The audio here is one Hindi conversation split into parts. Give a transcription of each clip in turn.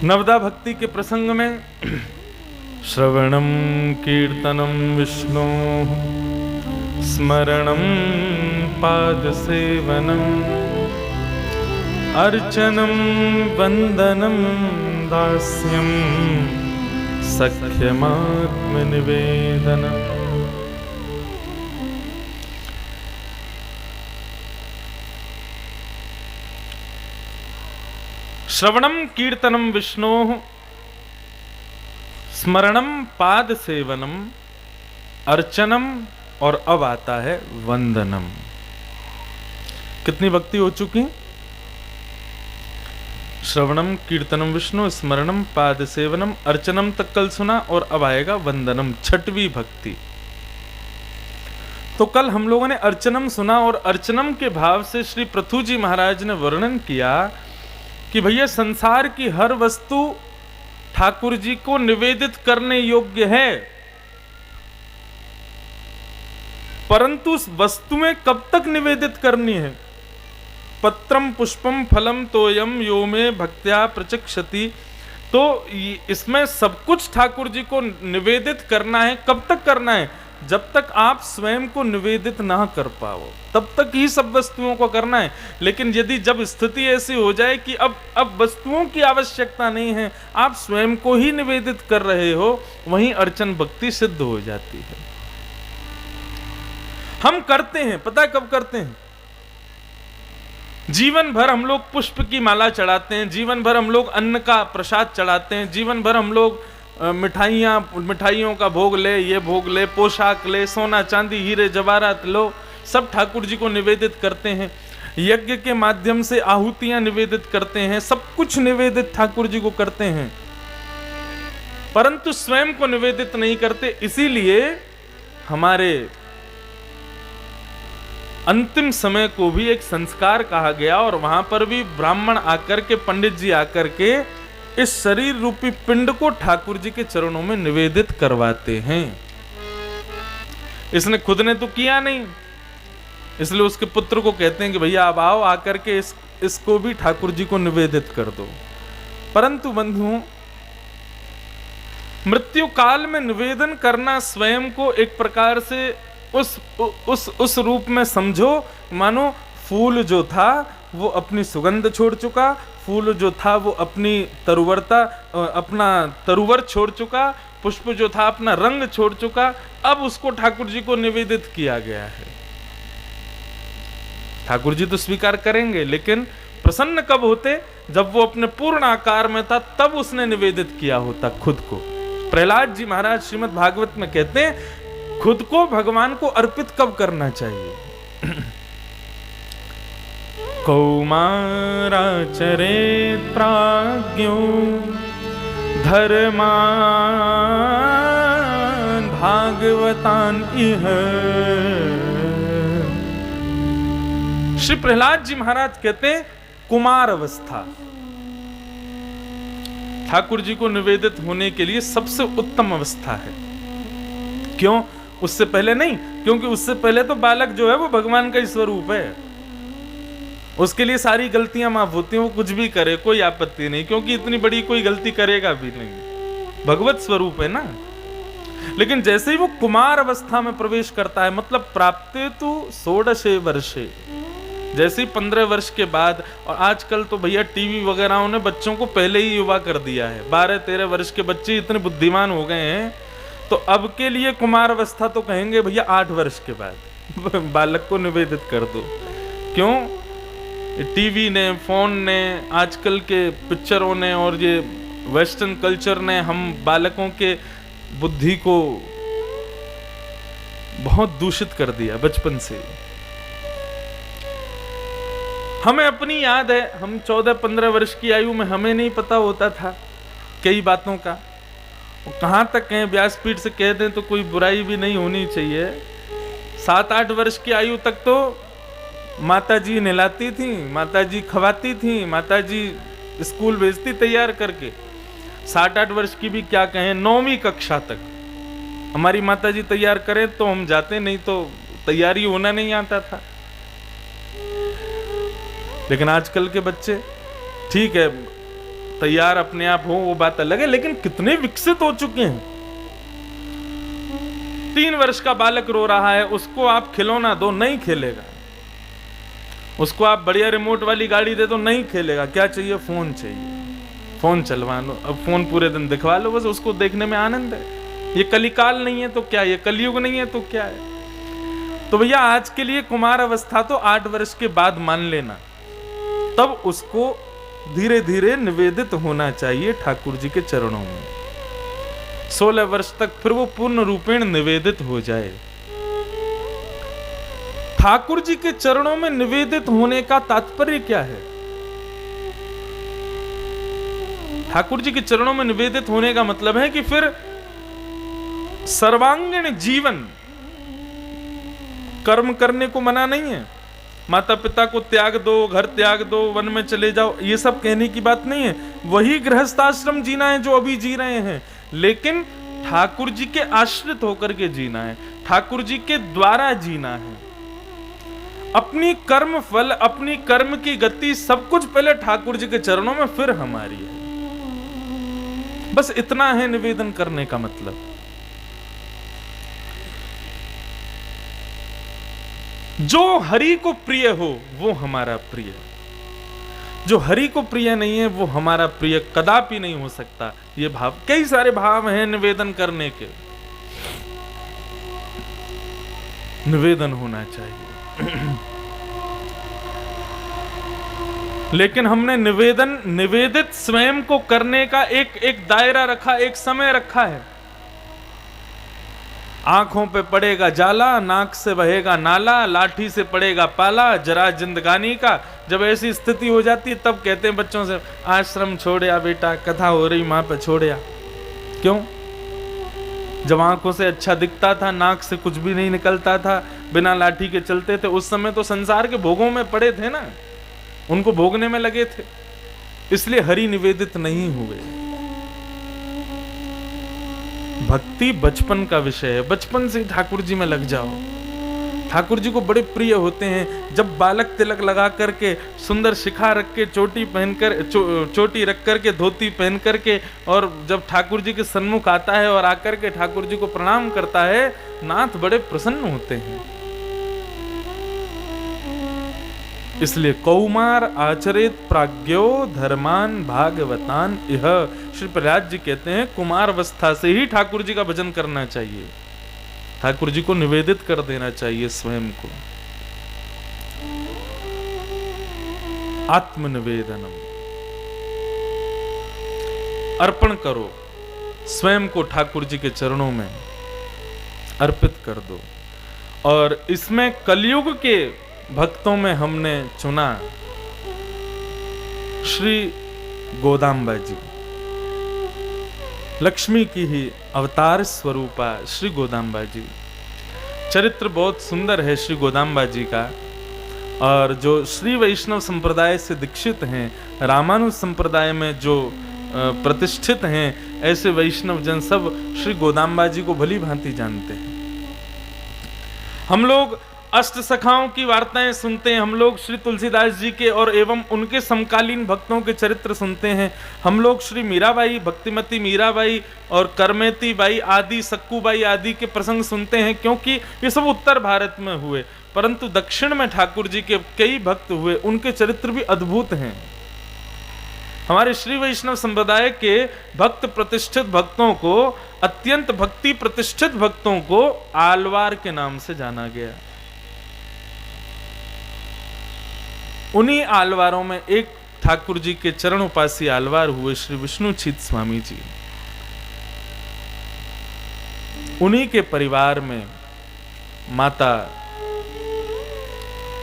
नवदा भक्ति के प्रसंग में श्रवणम कीर्तनम विष्णु स्मरणम पाद सेवनम अर्चनम वंदनम दास्यम सख्यमात्म निवेदनम। श्रवणम कीर्तनम विष्णु स्मरणम पाद सेवनम अर्चनम और अब आता है वंदनम। कितनी भक्ति हो चुकी? श्रवणम कीर्तनम विष्णु स्मरणम पाद सेवनम अर्चनम तक कल सुना और अब आएगा वंदनम, छठवीं भक्ति। तो कल हम लोगों ने अर्चनम सुना और अर्चनम के भाव से श्री पृथु जी महाराज ने वर्णन किया कि भैया संसार की हर वस्तु ठाकुर जी को निवेदित करने योग्य है, परंतु उस वस्तु में कब तक निवेदित करनी है। पत्रम पुष्पम फलम तोयम यो में भक्त्या प्रचक्षति। तो इसमें सब कुछ ठाकुर जी को निवेदित करना है। कब तक करना है? जब तक आप स्वयं को निवेदित ना कर पाओ तब तक ही सब वस्तुओं को करना है। लेकिन यदि जब स्थिति ऐसी हो जाए कि अब वस्तुओं की आवश्यकता नहीं है, आप स्वयं को ही निवेदित कर रहे हो, वहीं अर्चन भक्ति सिद्ध हो जाती है। हम करते हैं, पता है कब करते हैं? जीवन भर हम लोग पुष्प की माला चढ़ाते हैं, जीवन भर हम लोग अन्न का प्रसाद चढ़ाते हैं, जीवन भर हम लोग मिठाइयों का भोग ले, ये भोग ले, पोशाक ले, सोना चांदी हीरे जवाहरात लो, सब ठाकुर जी को निवेदित करते हैं। यज्ञ के माध्यम से आहुतियां निवेदित करते हैं, सब कुछ निवेदित ठाकुर जी को करते हैं, परंतु स्वयं को निवेदित नहीं करते। इसीलिए हमारे अंतिम समय को भी एक संस्कार कहा गया और वहां पर भी ब्राह्मण आकर के, पंडित जी आकर के इस शरीर रूपी पिंड को ठाकुर जी के चरणों में निवेदित करवाते हैं। इसने खुद ने तो किया नहीं, इसलिए उसके पुत्र को कहते हैं कि भैया अब आओ, आकर के इसको भी ठाकुर जी को निवेदित कर दो। परंतु बंधुओं, मृत्यु काल में निवेदन करना स्वयं को एक प्रकार से उस रूप में समझो मानो फूल जो था वो अपनी सुगंध छोड़ चुका, फूल जो था वो अपनी अपना तरुवर छोड़ चुका, पुष्प जो था अपना रंग छोड़ चुका, अब उसको ठाकुर जी को निवेदित किया गया है। ठाकुर जी तो स्वीकार करेंगे, लेकिन प्रसन्न कब होते? जब वो अपने पूर्ण आकार में था, तब उसने निवेदित किया होता खुद को। प्रहलाद जी महाराज श्रीमद् भागवत में कहते हैं खुद को भगवान को अर्पित कब करना चाहिए? कौमाराचरेत् प्राज्ञो धर्मान् भागवतान् इह। श्री प्रहलाद जी महाराज कहते हैं कुमार अवस्था ठाकुर जी को निवेदित होने के लिए सबसे उत्तम अवस्था है। क्यों? उससे पहले नहीं, क्योंकि उससे पहले तो बालक जो है वो भगवान का ही स्वरूप है, उसके लिए सारी गलतियां माफ होती हैं, वो कुछ भी करे कोई आपत्ति नहीं, क्योंकि इतनी बड़ी कोई गलती करेगा भी नहीं, भगवत स्वरूप है ना। लेकिन जैसे ही वो कुमार अवस्था में प्रवेश करता है, मतलब प्राप्ते तो 16 वर्षे, जैसे ही 15 वर्ष के बाद, और आजकल तो भैया टीवी वगैरह ने बच्चों को पहले ही युवा कर दिया है, 12-13 वर्ष के बच्चे इतने बुद्धिमान हो गए हैं, तो अब के लिए कुमार अवस्था तो कहेंगे भैया 8 वर्ष के बाद बालक को निवेदित कर दो। क्यों? टीवी ने, फोन ने, आजकल के पिक्चरों ने और ये वेस्टर्न कल्चर ने हम बालकों के बुद्धि को बहुत दूषित कर दिया बचपन से। हमें अपनी याद है, हम 14-15 वर्ष की आयु में हमें नहीं पता होता था कई बातों का। कहाँ तक कहें, व्यासपीठ से कह दें तो कोई बुराई भी नहीं होनी चाहिए। 7-8 वर्ष की आयु तक तो माताजी नहलाती थी, माताजी खवाती थी, माताजी स्कूल भेजती तैयार करके। 7-8 वर्ष की भी क्या कहें, 9वीं कक्षा तक हमारी माताजी तैयार करें तो हम जाते, नहीं तो तैयारी होना नहीं आता था। लेकिन आजकल के बच्चे, ठीक है तैयार अपने आप हो वो बात अलग है, लेकिन कितने विकसित हो चुके हैं। 3 वर्ष का बालक रो रहा है, उसको आप खिलौना दो, नहीं खेलेगा। उसको आप बढ़िया रिमोट वाली गाड़ी दे दो, नहीं खेलेगा। क्या चाहिए? फोन चाहिए। फोन चलवा लो, अब फोन पूरे दिन दिखवा लो, बस उसको देखने में आनंद है। ये कलिकाल नहीं है तो क्या, ये कलयुग नहीं है तो क्या है। तो भैया आज के लिए कुमार अवस्था तो 8 वर्ष के बाद मान लेना, तब उसको धीरे धीरे निवेदित होना चाहिए ठाकुर जी के चरणों में। 16 वर्ष तक फिर वो पूर्ण रूपेण निवेदित हो जाए। ठाकुर जी के चरणों में निवेदित होने का तात्पर्य क्या है? ठाकुर जी के चरणों में निवेदित होने का मतलब है कि फिर सर्वांगीण जीवन, कर्म करने को मना नहीं है। माता पिता को त्याग दो, घर त्याग दो, वन में चले जाओ, ये सब कहने की बात नहीं है। वही गृहस्थाश्रम जीना है जो अभी जी रहे हैं, लेकिन ठाकुर जी के आश्रित होकर के जीना है, ठाकुर जी के द्वारा जीना है। अपनी कर्म फल, अपनी कर्म की गति, सब कुछ पहले ठाकुर जी के चरणों में, फिर हमारी है। बस इतना है निवेदन करने का मतलब। जो हरि को प्रिय हो वो हमारा प्रिय, जो हरि को प्रिय नहीं है वो हमारा प्रिय कदापि नहीं हो सकता। ये भाव, कई सारे भाव हैं निवेदन करने के। निवेदन होना चाहिए लेकिन हमने निवेदित स्वयं को करने का एक दायरा रखा, एक समय रखा है। आंखों पे पड़ेगा जाला, नाक से बहेगा नाला, लाठी से पड़ेगा पाला, जरा जिंदगानी का। जब ऐसी स्थिति हो जाती है तब कहते हैं बच्चों से, आश्रम छोड़या बेटा, कथा हो रही मां पे छोड़या। क्यों? जब आंखों से अच्छा दिखता था, नाक से कुछ भी नहीं निकलता था, बिना लाठी के चलते थे, उस समय तो संसार के भोगों में पड़े थे ना, उनको भोगने में लगे थे, इसलिए हरि निवेदित नहीं हुए। भक्ति बचपन का विषय है, बचपन से ठाकुर जी में लग जाओ। ठाकुर जी को बड़े प्रिय होते हैं। जब बालक तिलक लगा करके, सुंदर शिखा रख के, चोटी पहनकर, चोटी रख करके, धोती पहन करके, और जब ठाकुर जी के सन्मुख आता है और आकर के ठाकुर जी को प्रणाम करता है, नाथ बड़े प्रसन्न होते हैं। इसलिए कौमार आचरित प्राज्ञो धर्मान भागवतान इह। श्री प्रहलाद जी कहते हैं कुमार अवस्था से ही ठाकुर जी का भजन करना चाहिए, ठाकुर जी को निवेदित कर देना चाहिए स्वयं को। आत्मनिवेदनम, अर्पण करो स्वयं को, ठाकुर जी के चरणों में अर्पित कर दो। और इसमें कलयुग के भक्तों में हमने चुना श्री गोदाम्बा जी, लक्ष्मी की ही अवतार स्वरूपा श्री गोदाम्बा जी। चरित्र बहुत सुंदर है श्री गोदाम्बा जी का। और जो श्री वैष्णव संप्रदाय से दीक्षित हैं, रामानुज संप्रदाय में जो प्रतिष्ठित हैं, ऐसे वैष्णव जन सब श्री गोदाम्बा जी को भली भांति जानते हैं। हम लोग अष्ट सखाओं की वार्ताएं सुनते हैं, हम लोग श्री तुलसीदास जी के और एवं उनके समकालीन भक्तों के चरित्र सुनते हैं, हम लोग श्री मीराबाई, भक्तिमती मीराबाई और करमेती बाई आदि, सक्कूबाई आदि के प्रसंग सुनते हैं, क्योंकि ये सब उत्तर भारत में हुए। परंतु दक्षिण में ठाकुर जी के कई भक्त हुए, उनके चरित्र भी अद्भुत हैं। हमारे श्री वैष्णव संप्रदाय के भक्त, प्रतिष्ठित भक्तों को, अत्यंत भक्ति प्रतिष्ठित भक्तों को आलवार के नाम से जाना गया। उन्हीं आलवारों में एक ठाकुर जी के चरण उपासी आलवार हुए श्री विष्णुचीत स्वामी जी। उन्हीं के परिवार में माता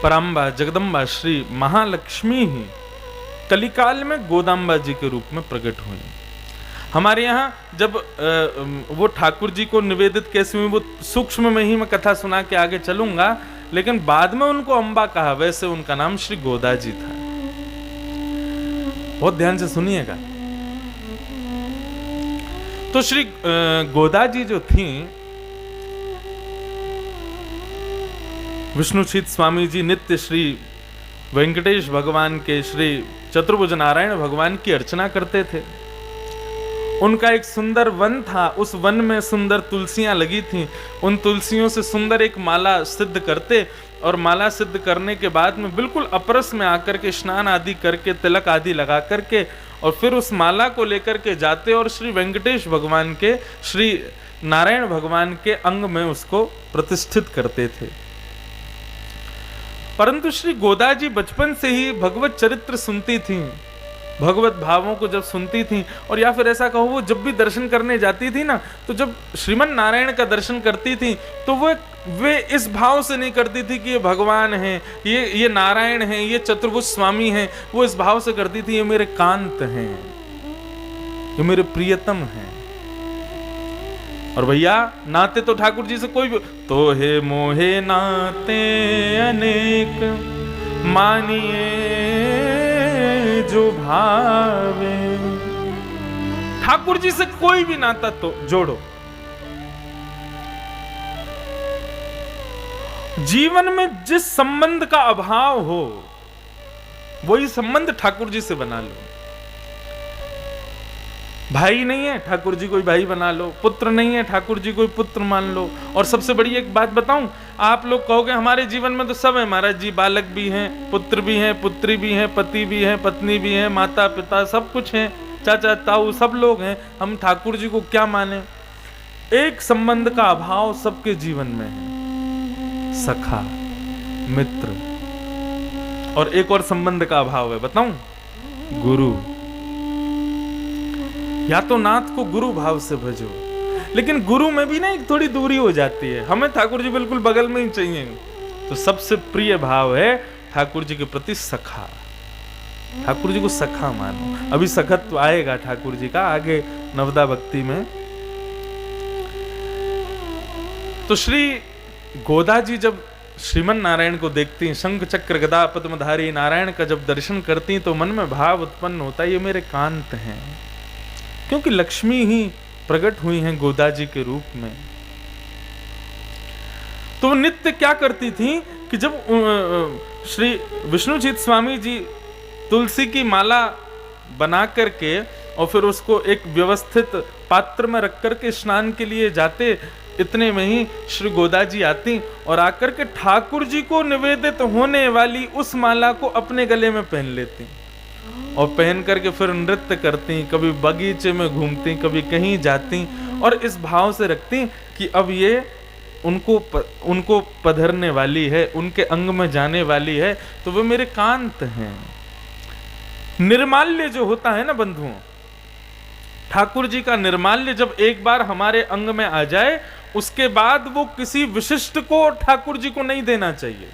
पराम्बा जगदम्बा श्री महालक्ष्मी ही कलिकाल में गोदाम्बा जी के रूप में प्रकट हुई। हमारे यहाँ जब वो ठाकुर जी को निवेदित कैसे हुई, वो सूक्ष्म में ही मैं कथा सुना के आगे चलूंगा, लेकिन बाद में उनको अम्बा कहा, वैसे उनका नाम श्री गोदा जी था। बहुत ध्यान से सुनिएगा। तो श्री गोदा जी जो थी, विष्णुचीत स्वामी जी नित्य श्री वेंकटेश भगवान के, श्री चतुर्भुज नारायण भगवान की अर्चना करते थे। उनका एक सुंदर वन था, उस वन में सुंदर तुलसियां लगी थीं। उन तुलसियों से सुंदर एक माला सिद्ध करते और माला सिद्ध करने के बाद में बिल्कुल अपरस में आकर के स्नान आदि करके तिलक आदि लगा करके और फिर उस माला को लेकर के जाते और श्री वेंकटेश भगवान के, श्री नारायण भगवान के अंग में उसको प्रतिष्ठित करते थे। परंतु श्री गोदा जी बचपन से ही भगवत चरित्र सुनती थीं, भगवत भावों को जब सुनती थीं, और या फिर ऐसा कहो वो जब भी दर्शन करने जाती थी ना, तो जब श्रीमन नारायण का दर्शन करती थी तो वे इस भाव से नहीं करती थी कि ये भगवान हैं, ये नारायण हैं, ये चतुर्भुज स्वामी हैं। वो इस भाव से करती थी ये मेरे कांत हैं, ये मेरे प्रियतम हैं। और भैया नाते तो ठाकुर जी से कोई भी, तो हे मोहे नाते अनेक मानिए जो भावे। ठाकुर जी से कोई भी नाता तो जोड़ो। जीवन में जिस संबंध का अभाव हो वही संबंध ठाकुर जी से बना लो। भाई नहीं है, ठाकुर जी कोई भाई बना लो। पुत्र नहीं है, ठाकुर जी कोई पुत्र मान लो। और सबसे बड़ी एक बात बताऊं, आप लोग कहोगे हमारे जीवन में तो सब है महाराज जी, बालक भी हैं, पुत्र भी हैं, पुत्री भी हैं, पति भी हैं, पत्नी भी हैं, माता पिता सब कुछ हैं, चाचा ताऊ सब लोग हैं, हम ठाकुर जी को क्या माने। एक संबंध का अभाव सबके जीवन में है, सखा, मित्र। और एक और संबंध का अभाव है, बताऊं, गुरु। या तो नाथ को गुरु भाव से भजो, लेकिन गुरु में भी ना एक थोड़ी दूरी हो जाती है। हमें ठाकुर जी बिल्कुल बगल में ही चाहिए। तो सबसे प्रिय भाव है ठाकुर जी के प्रति सखा। ठाकुर जी को सखा मानो। अभी सखत्व आएगा ठाकुर जी का आगे नवदा भक्ति में। तो श्री गोदा जी जब श्रीमन नारायण को देखती, शंख चक्र गदा पद्मधारी नारायण का जब दर्शन करती, तो मन में भाव उत्पन्न होता है ये मेरे कांत हैं, क्योंकि लक्ष्मी ही प्रकट हुई हैं गोदा जी के रूप में। तो वो नित्य क्या करती थी कि जब श्री विष्णुजीत स्वामी जी तुलसी की माला बना करके और फिर उसको एक व्यवस्थित पात्र में रख करके स्नान के लिए जाते, इतने में ही श्री गोदा जी आती और आकर के ठाकुर जी को निवेदित होने वाली उस माला को अपने गले में पहन लेती और पहन करके फिर नृत्य करती, कभी बगीचे में घूमती, कभी कहीं जाती और इस भाव से रखती कि अब ये उनको पधरने वाली है, उनके अंग में जाने वाली है, तो वे मेरे कांत हैं। निर्माल्य जो होता है ना बंधुओं, ठाकुर जी का निर्माल्य जब एक बार हमारे अंग में आ जाए, उसके बाद वो किसी विशिष्ट को ठाकुर जी को नहीं देना चाहिए।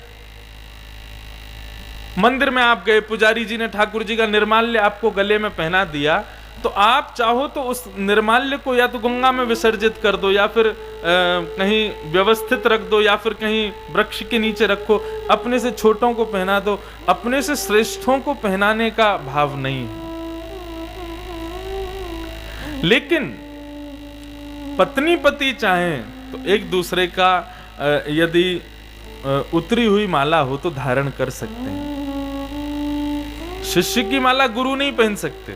मंदिर में आप गए, पुजारी जी ने ठाकुर जी का निर्माल्य आपको गले में पहना दिया, तो आप चाहो तो उस निर्माल्य को या तो गंगा में विसर्जित कर दो, या फिर कहीं व्यवस्थित रख दो, या फिर कहीं वृक्ष के नीचे रखो। अपने से छोटों को पहना दो, अपने से श्रेष्ठों को पहनाने का भाव नहीं है। लेकिन पत्नी पति चाहें तो एक दूसरे का यदि उतरी हुई माला हो तो धारण कर सकते हैं। शिष्य की माला गुरु नहीं पहन सकते,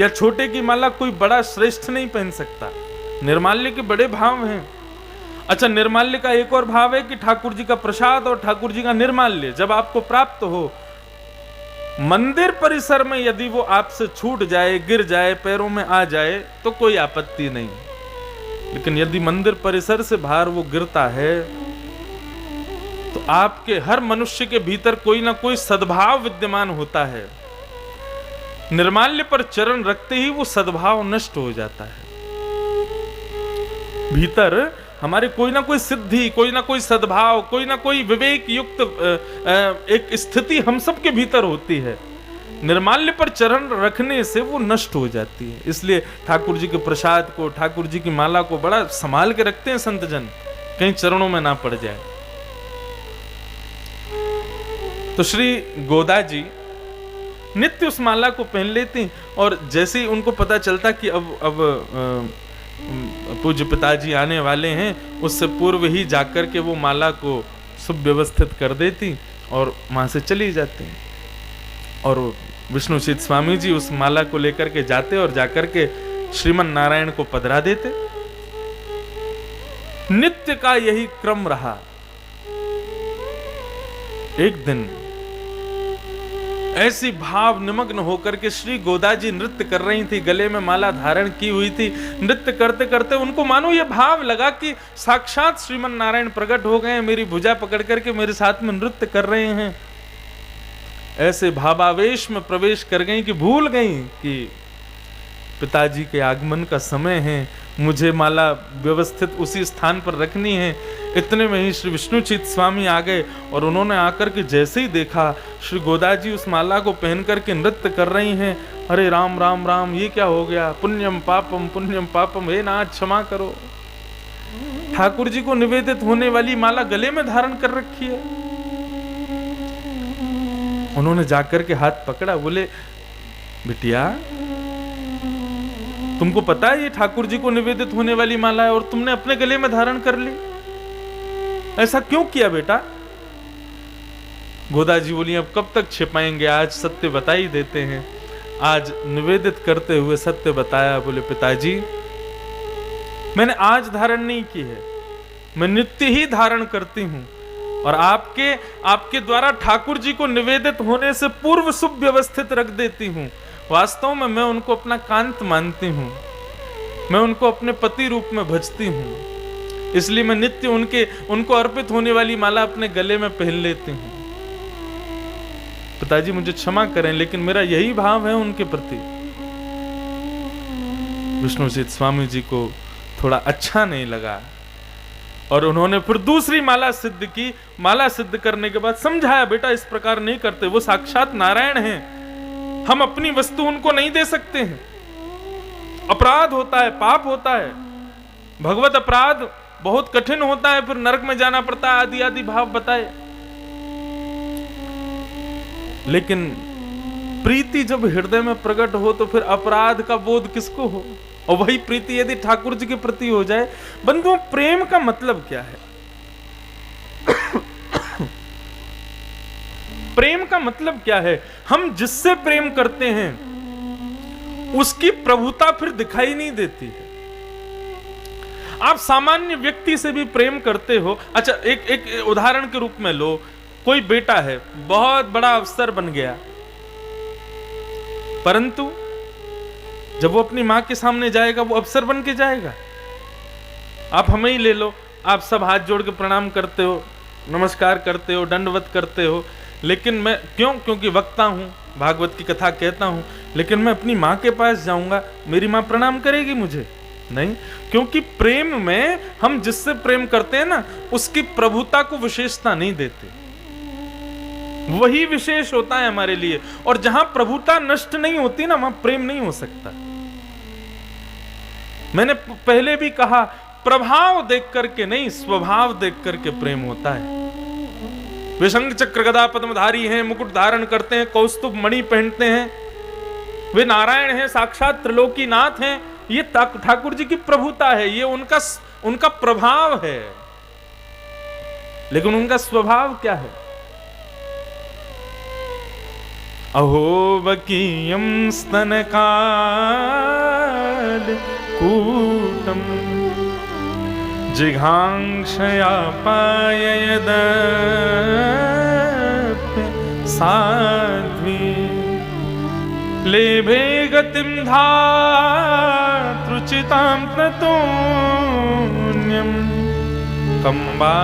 या छोटे की माला कोई बड़ा श्रेष्ठ नहीं पहन सकता। निर्माल्य के बड़े भाव हैं। अच्छा, निर्माल्य का एक और भाव है कि ठाकुर जी का प्रसाद और ठाकुर जी का निर्माल्य जब आपको प्राप्त हो, मंदिर परिसर में यदि वो आपसे छूट जाए, गिर जाए, पैरों में आ जाए तो कोई आपत्ति नहीं, लेकिन यदि मंदिर परिसर से बाहर वो गिरता है तो आपके हर मनुष्य के भीतर कोई ना कोई सद्भाव विद्यमान होता है। निर्माल्य पर चरण रखते ही वो सद्भाव नष्ट हो जाता है। भीतर हमारे कोई ना कोई सिद्धि, कोई ना कोई सद्भाव, कोई ना कोई विवेक युक्त एक स्थिति हम सबके भीतर होती है। निर्माल्य पर चरण रखने से वो नष्ट हो जाती है। इसलिए ठाकुर जी के प्रसाद को, ठाकुर जी की माला को बड़ा संभाल के रखते हैं संत जन, कहीं चरणों में ना पड़ जाए। तो श्री गोदा जी नित्य उस माला को पहन लेती और जैसे ही उनको पता चलता कि अब पूज्य पिताजी आने वाले हैं, उससे पूर्व ही जाकर के वो माला को सुव्यवस्थित कर देती और वहां से चली जाती। और विष्णुचित स्वामी जी उस माला को लेकर के जाते और जाकर के श्रीमन नारायण को पधरा देते। नित्य का यही क्रम रहा। एक दिन ऐसी भाव निमग्न होकर के श्री गोदा जी नृत्य कर रही थी, गले में माला धारण की हुई थी। नृत्य करते करते उनको मानो ये भाव लगा कि साक्षात श्रीमन नारायण प्रकट हो गए, मेरी भुजा पकड़ करके मेरे साथ में नृत्य कर रहे हैं। ऐसे भावावेश में प्रवेश कर गई कि भूल गई कि पिताजी के आगमन का समय है, मुझे माला व्यवस्थित उसी स्थान पर रखनी है। इतने में ही श्री विष्णुचित स्वामी आ गए और उन्होंने आकर के जैसे ही देखा श्री गोदा जी उस माला को पहन करके नृत्य कर रही हैं, अरे राम राम राम, ये क्या हो गया, पुण्यम पापम, हे नाथ क्षमा करो, ठाकुर जी को निवेदित होने वाली माला गले में धारण कर रखी है। उन्होंने जाकर के हाथ पकड़ा, बोले बिटिया तुमको पता है ये ठाकुर जी को निवेदित होने वाली माला है और तुमने अपने गले में धारण कर ली, ऐसा क्यों किया बेटा? गोदा जी बोली अब कब तक छिपाएंगे, आज सत्य बता ही देते हैं। आज निवेदित करते हुए सत्य बताया। बोले पिताजी मैंने आज धारण नहीं की है, मैं नित्य ही धारण करती हूं और आपके द्वारा ठाकुर जी को निवेदित होने से पूर्व सुव्यवस्थित रख देती हूं। वास्तव में मैं उनको अपना कांत मानती हूं, मैं उनको अपने पति रूप में भजती हूं, इसलिए मैं नित्य उनको अर्पित होने वाली माला अपने गले में पहन लेती हूं। पिताजी मुझे क्षमा करें, लेकिन मेरा यही भाव है उनके प्रति। विष्णुचित स्वामी जी को थोड़ा अच्छा नहीं लगा और उन्होंने फिर दूसरी माला सिद्ध की। माला सिद्ध करने के बाद समझाया, बेटा इस प्रकार नहीं करते, वो साक्षात नारायण हैं, हम अपनी वस्तु उनको नहीं दे सकते हैं, अपराध होता है, पाप होता है, भगवत अपराध बहुत कठिन होता है, फिर नरक में जाना पड़ता है, आदि आदि भाव बताए। लेकिन प्रीति जब हृदय में प्रकट हो तो फिर अपराध का बोध किसको हो, और वही प्रीति यदि ठाकुर जी के प्रति हो जाए। बंधुओं प्रेम का मतलब क्या है? प्रेम का मतलब क्या है? हम जिससे प्रेम करते हैं उसकी प्रभुता फिर दिखाई नहीं देती है। आप सामान्य व्यक्ति से भी प्रेम करते हो। अच्छा एक उदाहरण के रूप में लो, कोई बेटा है, बहुत बड़ा अफसर बन गया, परंतु जब वो अपनी मां के सामने जाएगा वो अफसर बन के जाएगा। आप हमें ही ले लो, आप सब हाथ जोड़ के प्रणाम करते हो, नमस्कार करते हो, दंडवत करते हो, लेकिन मैं क्योंकि वक्ता हूं, भागवत की कथा कहता हूं, लेकिन मैं अपनी मां के पास जाऊंगा, मेरी मां प्रणाम करेगी मुझे? नहीं, क्योंकि प्रेम में हम जिससे प्रेम करते हैं ना, उसकी प्रभुता को विशेषता नहीं देते, वही विशेष होता है हमारे लिए। और जहां प्रभुता नष्ट नहीं होती ना, वहां प्रेम नहीं हो सकता। मैंने पहले भी कहा, प्रभाव देख करके नहीं, स्वभाव देख करके प्रेम होता है। वे शंख चक्र गदा पद्मधारी हैं, मुकुट धारण करते हैं, कौस्तुभ मणि पहनते हैं, वे नारायण हैं, साक्षात त्रिलोकीनाथ हैं, ये ठाकुर जी की प्रभुता है, ये उनका प्रभाव है। लेकिन उनका स्वभाव क्या है? अहो बकीयम स्तनकाल कूटम जिघांक्षया पाययद साध्वी लेभे गतिम धातृचितां ततोन्यम कंबा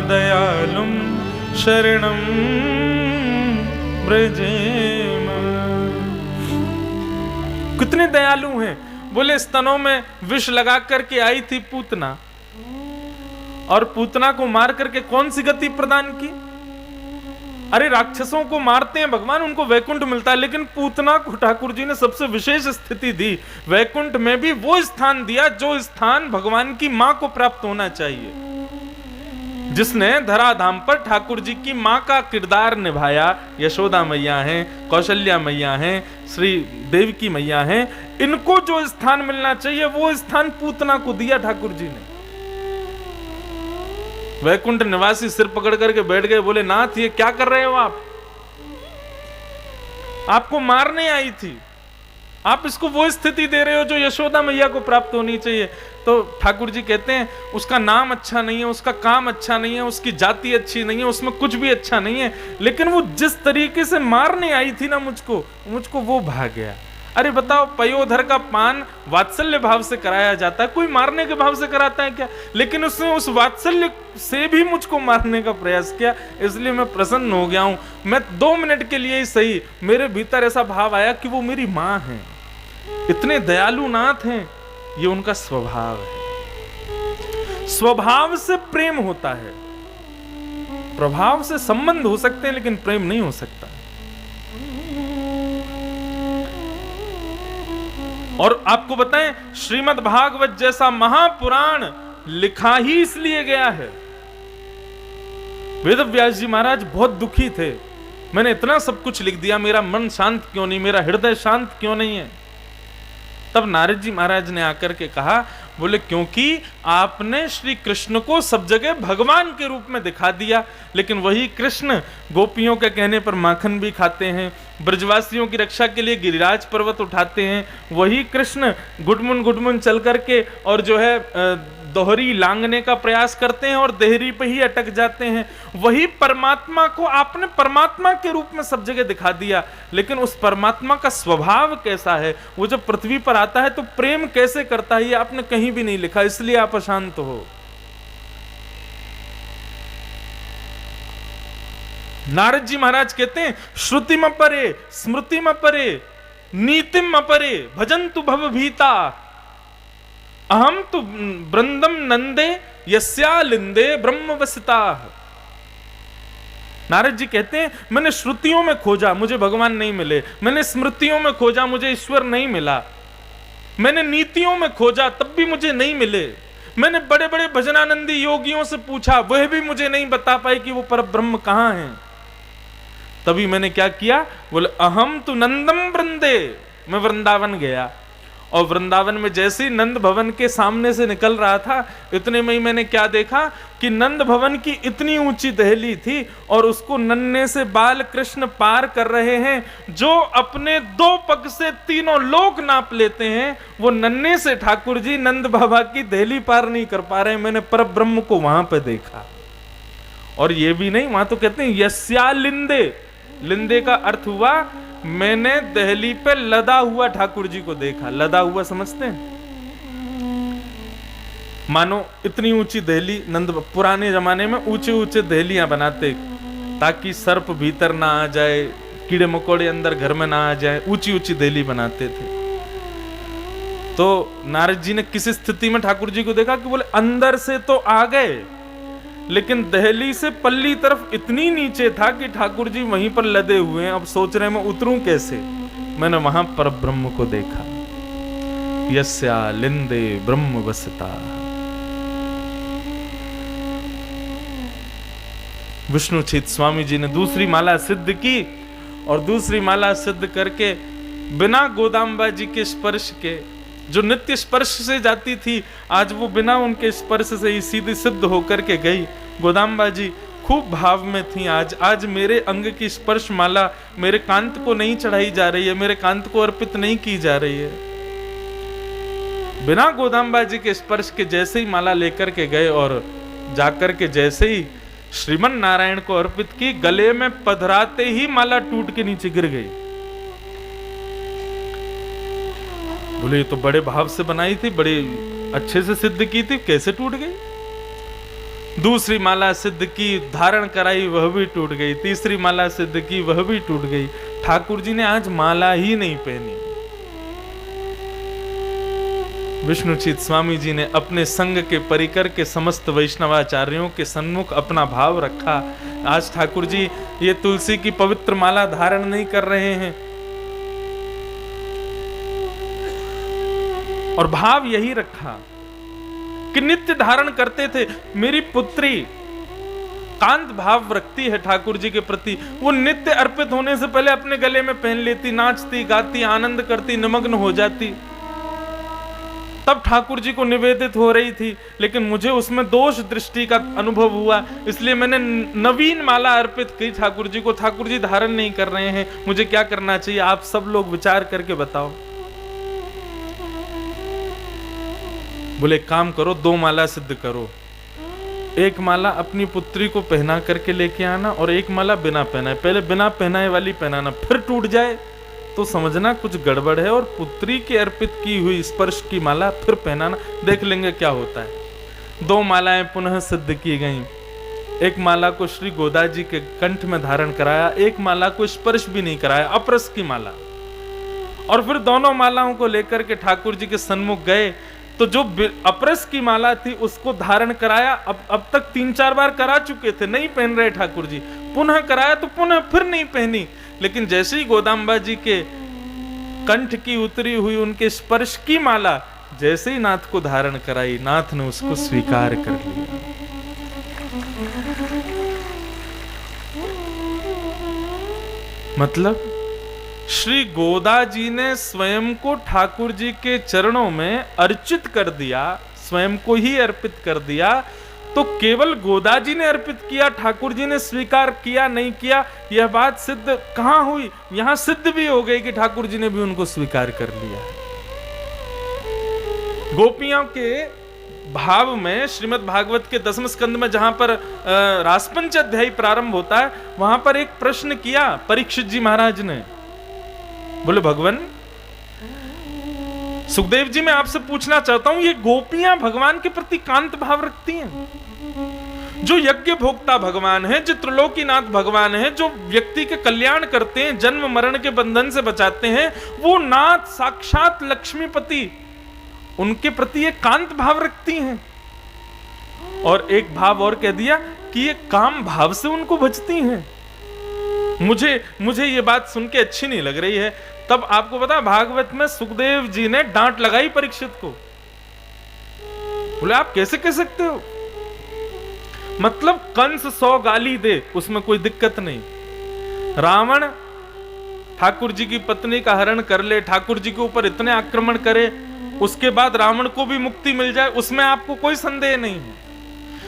दयालुम शरणं ब्रजेम। कितने दयालु हैं। बोले स्तनों में विष लगा करके आई थी पूतना, और पूतना को मार करके कौन सी गति प्रदान की? अरे राक्षसों को मारते हैं भगवान, उनको वैकुंठ मिलता है, लेकिन पूतना को ठाकुर जी ने सबसे विशेष स्थिति दी। वैकुंठ में भी वो स्थान दिया जो स्थान भगवान की मां को प्राप्त होना चाहिए, जिसने धराधाम पर ठाकुर जी की मां का किरदार निभाया। यशोदा मैया हैं, कौशल्या मैया हैं, श्री देवकी मैया हैं, इनको जो स्थान मिलना चाहिए वो स्थान पूतना को दिया ठाकुर जी ने। वैकुंठ निवासी सिर पकड़ करके बैठ गए, बोले नाथ ये क्या कर रहे हो आप? आपको मारने आई थी, आप इसको वो स्थिति दे रहे हो जो यशोदा मैया को प्राप्त होनी चाहिए। तो ठाकुर जी कहते हैं उसका नाम अच्छा नहीं है, उसका काम अच्छा नहीं है, उसकी जाति अच्छी नहीं है, उसमें कुछ भी अच्छा नहीं है, लेकिन वो जिस तरीके से मारने आई थी ना मुझको वो भाग गया। अरे बताओ, पयोधर का पान वात्सल्य भाव से कराया जाता है, कोई मारने के भाव से कराता है क्या? लेकिन उसने उस वात्सल्य से भी मुझको मारने का प्रयास किया, इसलिए मैं प्रसन्न हो गया हूं। मैं 2 मिनट के लिए ही सही, मेरे भीतर ऐसा भाव आया कि वो मेरी मां है, इतने दयालु नाथ हैं, ये उनका स्वभाव है। स्वभाव से प्रेम होता है, प्रभाव से संबंध हो सकते हैं लेकिन प्रेम नहीं हो सकता। और आपको बताएं, श्रीमद् भागवत जैसा महापुराण लिखा ही इसलिए गया है। वेदव्यास जी महाराज बहुत दुखी थे, मैंने इतना सब कुछ लिख दिया, मेरा मन शांत क्यों नहीं, मेरा हृदय शांत क्यों नहीं है? तब नारद जी महाराज ने आकर के कहा, बोले क्योंकि आपने श्री कृष्ण को सब जगह भगवान के रूप में दिखा दिया, लेकिन वही कृष्ण गोपियों के कहने पर माखन भी खाते हैं, ब्रजवासियों की रक्षा के लिए गिरिराज पर्वत उठाते हैं, वही कृष्ण गुडमुन चल करके और जो है दोहरी लांगने का प्रयास करते हैं और देहरी पे ही अटक जाते हैं। वही परमात्मा को आपने परमात्मा के रूप में सब जगह दिखा दिया, लेकिन उस परमात्मा का स्वभाव कैसा है, वो जब पृथ्वी पर आता है तो प्रेम कैसे करता है, ये आपने कहीं भी नहीं लिखा, इसलिए आप अशांत हो। नारद जी महाराज कहते हैं, श्रुतिम अपरे स्मृतिम अपरे नीतिम अपरे भजन्तु भवभीता अहम तो वृंदम नंदे यस्यालिंदे ब्रह्मवसिता। नारद जी कहते हैं, मैंने श्रुतियों में खोजा, मुझे भगवान नहीं मिले, मैंने स्मृतियों में खोजा, मुझे ईश्वर नहीं मिला, मैंने नीतियों में खोजा तब भी मुझे नहीं मिले, मैंने बड़े बड़े भजनानंदी योगियों से पूछा, वह भी मुझे नहीं बता पाए कि वो परब्रह्म कहां है। तभी मैंने क्या किया, बोले अहम तो नंदम वृंदे, मैं वृंदावन गया, और वृंदावन में जैसे ही नंद भवन के सामने से निकल रहा था, इतने में ही मैंने क्या देखा कि नंद भवन की इतनी ऊंची दहली थी और उसको नन्हे से बाल कृष्ण पार कर रहे हैं। जो अपने 2 पग से 3 लोक नाप लेते हैं, वो नन्हे से ठाकुर जी नंद बाबा की दहली पार नहीं कर पा रहे। मैंने परब्रह्म को वहां पे देखा। और ये भी नहीं, वहां तो कहते हैं यस्यालिंदे, लिंदे का अर्थ हुआ मैंने दहली पे लदा हुआ ठाकुर जी को देखा। लदा हुआ समझते हैं? मानो इतनी ऊंची दहली, नंद पुराने जमाने में ऊंचे ऊंचे दहलियां बनाते ताकि सर्प भीतर ना आ जाए, कीड़े मकोड़े अंदर घर में ना आ जाए, ऊंची ऊंची दहली बनाते थे। तो नारद जी ने किस स्थिति में ठाकुर जी को देखा कि बोले अंदर से तो आ गए, लेकिन दहली से पल्ली तरफ इतनी नीचे था कि ठाकुर जी वहीं पर लदे हुए हैं। अब सोच रहे मैं उतरूं कैसे। मैंने वहां पर ब्रह्म को देखा, यस्या लिंदे ब्रह्म वसता। विष्णुचित स्वामी जी ने दूसरी माला सिद्ध की, और दूसरी माला सिद्ध करके बिना गोदाम्बा जी के स्पर्श के, जो नित्य स्पर्श से जाती थी, आज वो बिना उनके स्पर्श से ही सीधी सिद्ध होकर के गई। गोदाम्बा जी खूब भाव में थी। आज मेरे अंग की स्पर्श माला मेरे कांत को नहीं चढ़ाई जा रही है, मेरे कांत को अर्पित नहीं की जा रही है। बिना गोदाम्बा जी के स्पर्श के जैसे ही माला लेकर के गए और जाकर के जैसे ही श्रीमन नारायण को अर्पित की, गले में पधराते ही माला टूट के नीचे गिर गई। बोले ये तो बड़े भाव से बनाई थी, बड़े अच्छे से सिद्ध की थी, कैसे टूट गई? दूसरी माला सिद्ध की, धारण कराई, वह भी टूट गई। तीसरी माला सिद्ध की, वह भी टूट गई। ठाकुर जी ने आज माला ही नहीं पहनी। विष्णुचित स्वामी जी ने अपने संग के परिकर के समस्त वैष्णवाचार्यों के सन्मुख अपना भाव रखा। आज ठाकुर जी ये तुलसी की पवित्र माला धारण नहीं कर रहे हैं, और भाव यही रखा कि नित्य धारण करते थे। मेरी पुत्री कांत भाव रखती है ठाकुर जी के प्रति, वो नित्य अर्पित होने से पहले अपने गले में पहन लेती, नाचती गाती, आनंद करती, निमग्न हो जाती, तब ठाकुर जी को निवेदित हो रही थी, लेकिन मुझे उसमें दोष दृष्टि का अनुभव हुआ, इसलिए मैंने नवीन माला अर्पित की ठाकुर जी को। ठाकुर जी धारण नहीं कर रहे हैं, मुझे क्या करना चाहिए? आप सब लोग विचार करके बताओ। बोले काम करो, 2 माला सिद्ध करो। एक माला अपनी पुत्री को पहना करके लेके आना और एक माला बिना पहनाए। पहले बिना पहनाए वाली पहनाना, फिर टूट जाए तो समझना कुछ गड़बड़ है, और पुत्री के अर्पित की हुई स्पर्श की माला फिर पहनाना, देख लेंगे क्या होता है। 2 मालाएं पुनः सिद्ध की गईं। एक माला को श्री गोदा जी के कंठ में धारण कराया, एक माला को स्पर्श भी नहीं कराया, अपरस की माला। और फिर दोनों मालाओं को लेकर के ठाकुर जी के सन्मुख गए, तो जो अपरस की माला थी उसको धारण कराया। अब तक 3-4 बार करा चुके थे, नहीं पहन रहे ठाकुर जी, पुनः कराया तो पुनः फिर नहीं पहनी। लेकिन जैसे ही गोदाम्बा जी के कंठ की उतरी हुई उनके स्पर्श की माला जैसे ही नाथ को धारण कराई, नाथ ने उसको स्वीकार कर लिया। मतलब श्री गोदा जी ने स्वयं को ठाकुर जी के चरणों में अर्चित कर दिया, स्वयं को ही अर्पित कर दिया। तो केवल गोदा जी ने अर्पित किया, ठाकुर जी ने स्वीकार किया नहीं किया, यह बात सिद्ध कहां हुई? यहां सिद्ध भी हो गई कि ठाकुर जी ने भी उनको स्वीकार कर लिया। गोपियों के भाव में श्रीमद् भागवत के 10वें स्कंद में जहां पर रासपंच अध्याय प्रारंभ होता है, वहां पर एक प्रश्न किया परीक्षित जी महाराज ने। बोले भगवान सुखदेव जी, मैं आपसे पूछना चाहता हूं, ये गोपियां भगवान के प्रति कांत भाव रखती हैं? जो यज्ञ भोक्ता भगवान है, जो त्रिलोकीनाथ भगवान है, जो व्यक्ति के कल्याण करते हैं, जन्म मरण के बंधन से बचाते हैं, वो नाथ साक्षात लक्ष्मीपति, उनके प्रति ये कांत भाव रखती हैं। और एक भाव और कह दिया कि ये काम भाव से उनको भजती हैं। मुझे ये बात सुन के अच्छी नहीं लग रही है। तब आपको पता, भागवत में सुखदेव जी ने डांट लगाई परीक्षित को। बोले आप कैसे कह सकते हो? मतलब कंस 100 गाली दे, उसमें कोई दिक्कत नहीं। रावण ठाकुर जी की पत्नी का हरण कर ले, ठाकुर जी के ऊपर इतने आक्रमण करे, उसके बाद रावण को भी मुक्ति मिल जाए, उसमें आपको कोई संदेह नहीं है।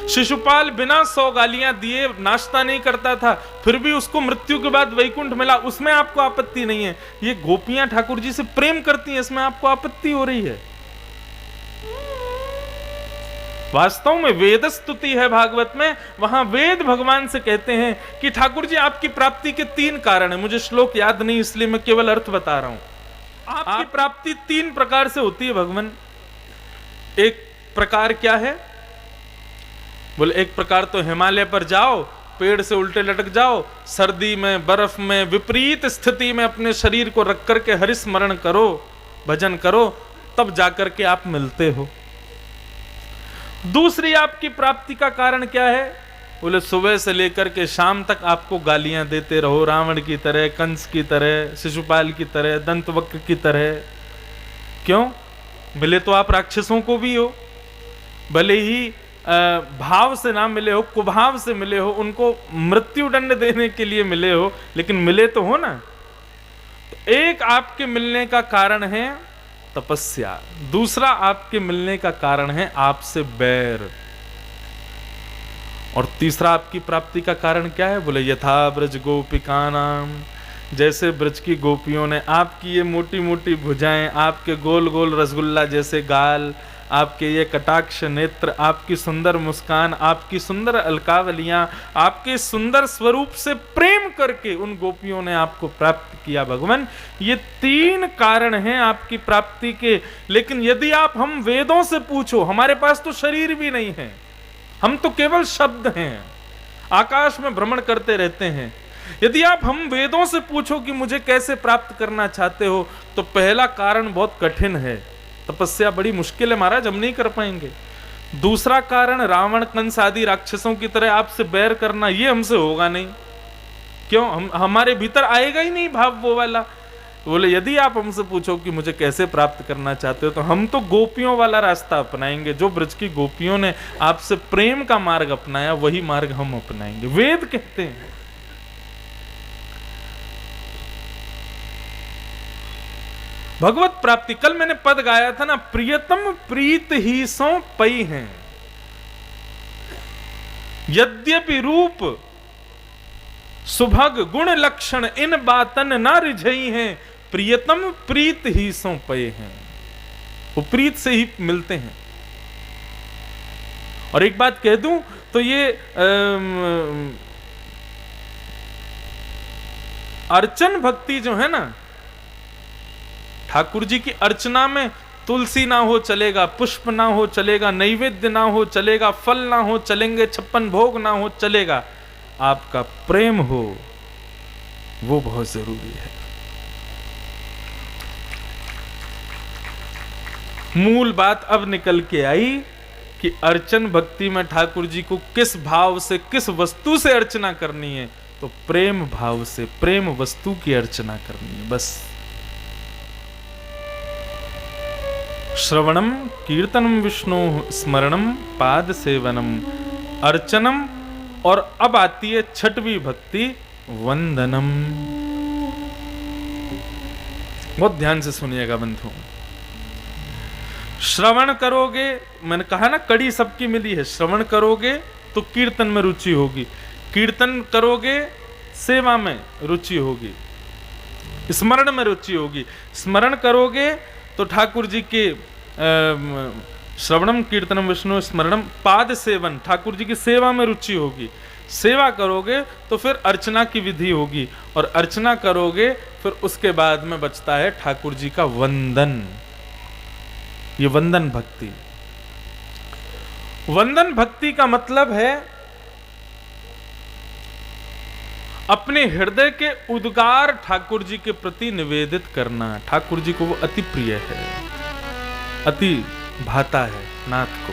शिशुपाल बिना 100 गालियां दिए नाश्ता नहीं करता था, फिर भी उसको मृत्यु के बाद वैकुंठ मिला, उसमें आपको आपत्ति नहीं है। ये गोपियां ठाकुर जी से प्रेम करती हैं, इसमें आपको आपत्ति हो रही है। वास्तव में वेद स्तुति है भागवत में, वहां वेद भगवान से कहते हैं कि ठाकुर जी आपकी प्राप्ति के 3 कारण है। मुझे श्लोक याद नहीं, इसलिए मैं केवल अर्थ बता रहा हूं। आपकी प्राप्ति 3 प्रकार से होती है भगवान। एक प्रकार क्या है? बोले एक प्रकार तो हिमालय पर जाओ, पेड़ से उल्टे लटक जाओ, सर्दी में बर्फ में विपरीत स्थिति में अपने शरीर को रख करके हरिस्मरण करो, भजन करो, तब जाकर के आप मिलते हो। दूसरी आपकी प्राप्ति का कारण क्या है? बोले सुबह से लेकर के शाम तक आपको गालियां देते रहो, रावण की तरह, कंस की तरह, शिशुपाल की तरह, दंतवक्र की तरह। क्यों? मिले तो आप राक्षसों को भी हो, भले ही भाव से ना मिले हो, कुभाव से मिले हो, उनको मृत्यु दंड देने के लिए मिले हो, लेकिन मिले तो हो ना। तो एक आपके मिलने का कारण है तपस्या, दूसरा आपके मिलने का कारण है आपसे बैर, और तीसरा आपकी प्राप्ति का कारण क्या है? बोले यथा ब्रज गोपिका नाम, जैसे ब्रज की गोपियों ने आपकी ये मोटी मोटी भुजाएं, आपके गोल गोल रसगुल्ला जैसे गाल, आपके ये कटाक्ष नेत्र, आपकी सुंदर मुस्कान, आपकी सुंदर अलकावलियां, आपके सुंदर स्वरूप से प्रेम करके उन गोपियों ने आपको प्राप्त किया भगवान। ये 3 कारण हैं आपकी प्राप्ति के। लेकिन यदि आप हम वेदों से पूछो, हमारे पास तो शरीर भी नहीं है, हम तो केवल शब्द हैं, आकाश में भ्रमण करते रहते हैं। यदि आप हम वेदों से पूछो कि मुझे कैसे प्राप्त करना चाहते हो, तो पहला कारण बहुत कठिन है, तपस्या बड़ी मुश्किल है महाराज, हम नहीं कर पाएंगे। दूसरा कारण रावण कंस आदि राक्षसों की तरह आपसे बैर करना, ये हमसे होगा नहीं। क्यों? हमारे भीतर आएगा ही नहीं भाव वो वाला। बोले यदि आप हमसे पूछो कि मुझे कैसे प्राप्त करना चाहते हो, तो हम तो गोपियों वाला रास्ता अपनाएंगे। जो ब्रज की गोपियों ने आपसे प्रेम का मार्ग अपनाया, वही मार्ग हम अपनाएंगे। वेद कहते हैं। भगवत प्राप्ति, कल मैंने पद गाया था ना, प्रियतम प्रीत ही सो पई हैं, यद्यपि रूप सुभग गुण लक्षण इन बातन ना रिझई हैं, प्रियतम प्रीत ही सो पए हैं। वो प्रीत से ही मिलते हैं। और एक बात कह दूं तो ये अर्चन भक्ति जो है ना, ठाकुर जी की अर्चना में तुलसी ना हो चलेगा, पुष्प ना हो चलेगा, नैवेद्य ना हो चलेगा, फल ना हो चलेंगे, 56 भोग ना हो चलेगा, आपका प्रेम हो वो बहुत जरूरी है। मूल बात अब निकल के आई कि अर्चन भक्ति में ठाकुर जी को किस भाव से, किस वस्तु से अर्चना करनी है, तो प्रेम भाव से, प्रेम वस्तु की अर्चना करनी है बस। श्रवणम कीर्तनम विष्णु स्मरणम पाद सेवनम अर्चनम, और अब आती है छठवीं भक्ति वंदनम। बहुत ध्यान से सुनिएगा बंधु। श्रवण करोगे, मैंने कहा ना कड़ी सबकी मिली है, श्रवण करोगे तो कीर्तन में रुचि होगी, कीर्तन करोगे सेवा में रुचि होगी, स्मरण में रुचि होगी, स्मरण करोगे तो ठाकुर जी के श्रवणम कीर्तनम विष्णु स्मरणम पाद सेवन, ठाकुर जी की सेवा में रुचि होगी, सेवा करोगे तो फिर अर्चना की विधि होगी, और अर्चना करोगे फिर उसके बाद में बचता है ठाकुर जी का वंदन। ये वंदन भक्ति, वंदन भक्ति का मतलब है अपने हृदय के उद्गार ठाकुर जी के प्रति निवेदित करना। ठाकुर जी को वो अति प्रिय है, अति भाता है नाथ को।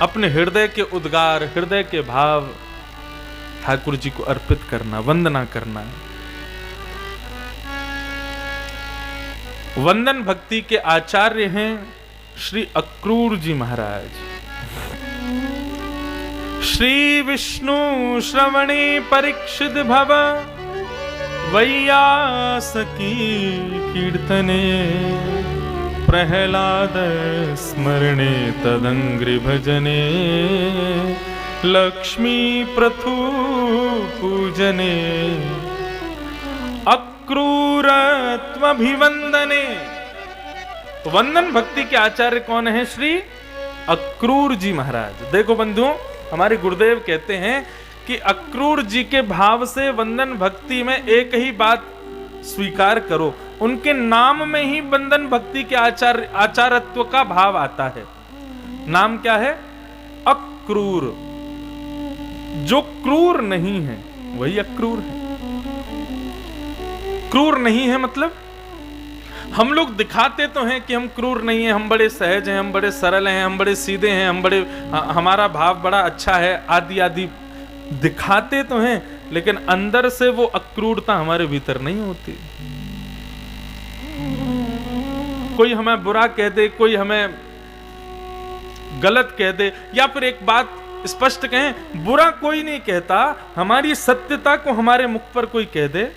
अपने हृदय के उद्गार, हृदय के भाव ठाकुर जी को अर्पित करना, वंदना करना। वंदन भक्ति के आचार्य हैं श्री अक्रूर जी महाराज। श्री विष्णु श्रवणे परीक्षित भव वैयासकी कीर्तने प्रहलाद स्मरणे तदंग्रि भजने लक्ष्मी प्रथु पूजने अक्रूरत्वभिवंदने। तो वंदन भक्ति के आचार्य कौन है? श्री अक्रूर जी महाराज। देखो बंधुओं, हमारे गुरुदेव कहते हैं कि अक्रूर जी के भाव से वंदन भक्ति में एक ही बात स्वीकार करो, उनके नाम में ही वंदन भक्ति के आचारत्व का भाव आता है। नाम क्या है? अक्रूर। जो क्रूर नहीं है वही अक्रूर है। क्रूर नहीं है मतलब हम लोग दिखाते तो हैं कि हम क्रूर नहीं हैं, हम बड़े सहज हैं, हम बड़े सरल हैं, हम बड़े सीधे हैं, हमारा भाव बड़ा अच्छा है, आदि आदि दिखाते तो हैं, लेकिन अंदर से वो अक्रूरता हमारे भीतर नहीं होती। कोई हमें बुरा कह दे, कोई हमें गलत कह दे, या फिर एक बात स्पष्ट कहें, बुरा कोई नहीं कहता, हमारी सत्यता को हमारे मुख पर कोई कह दे,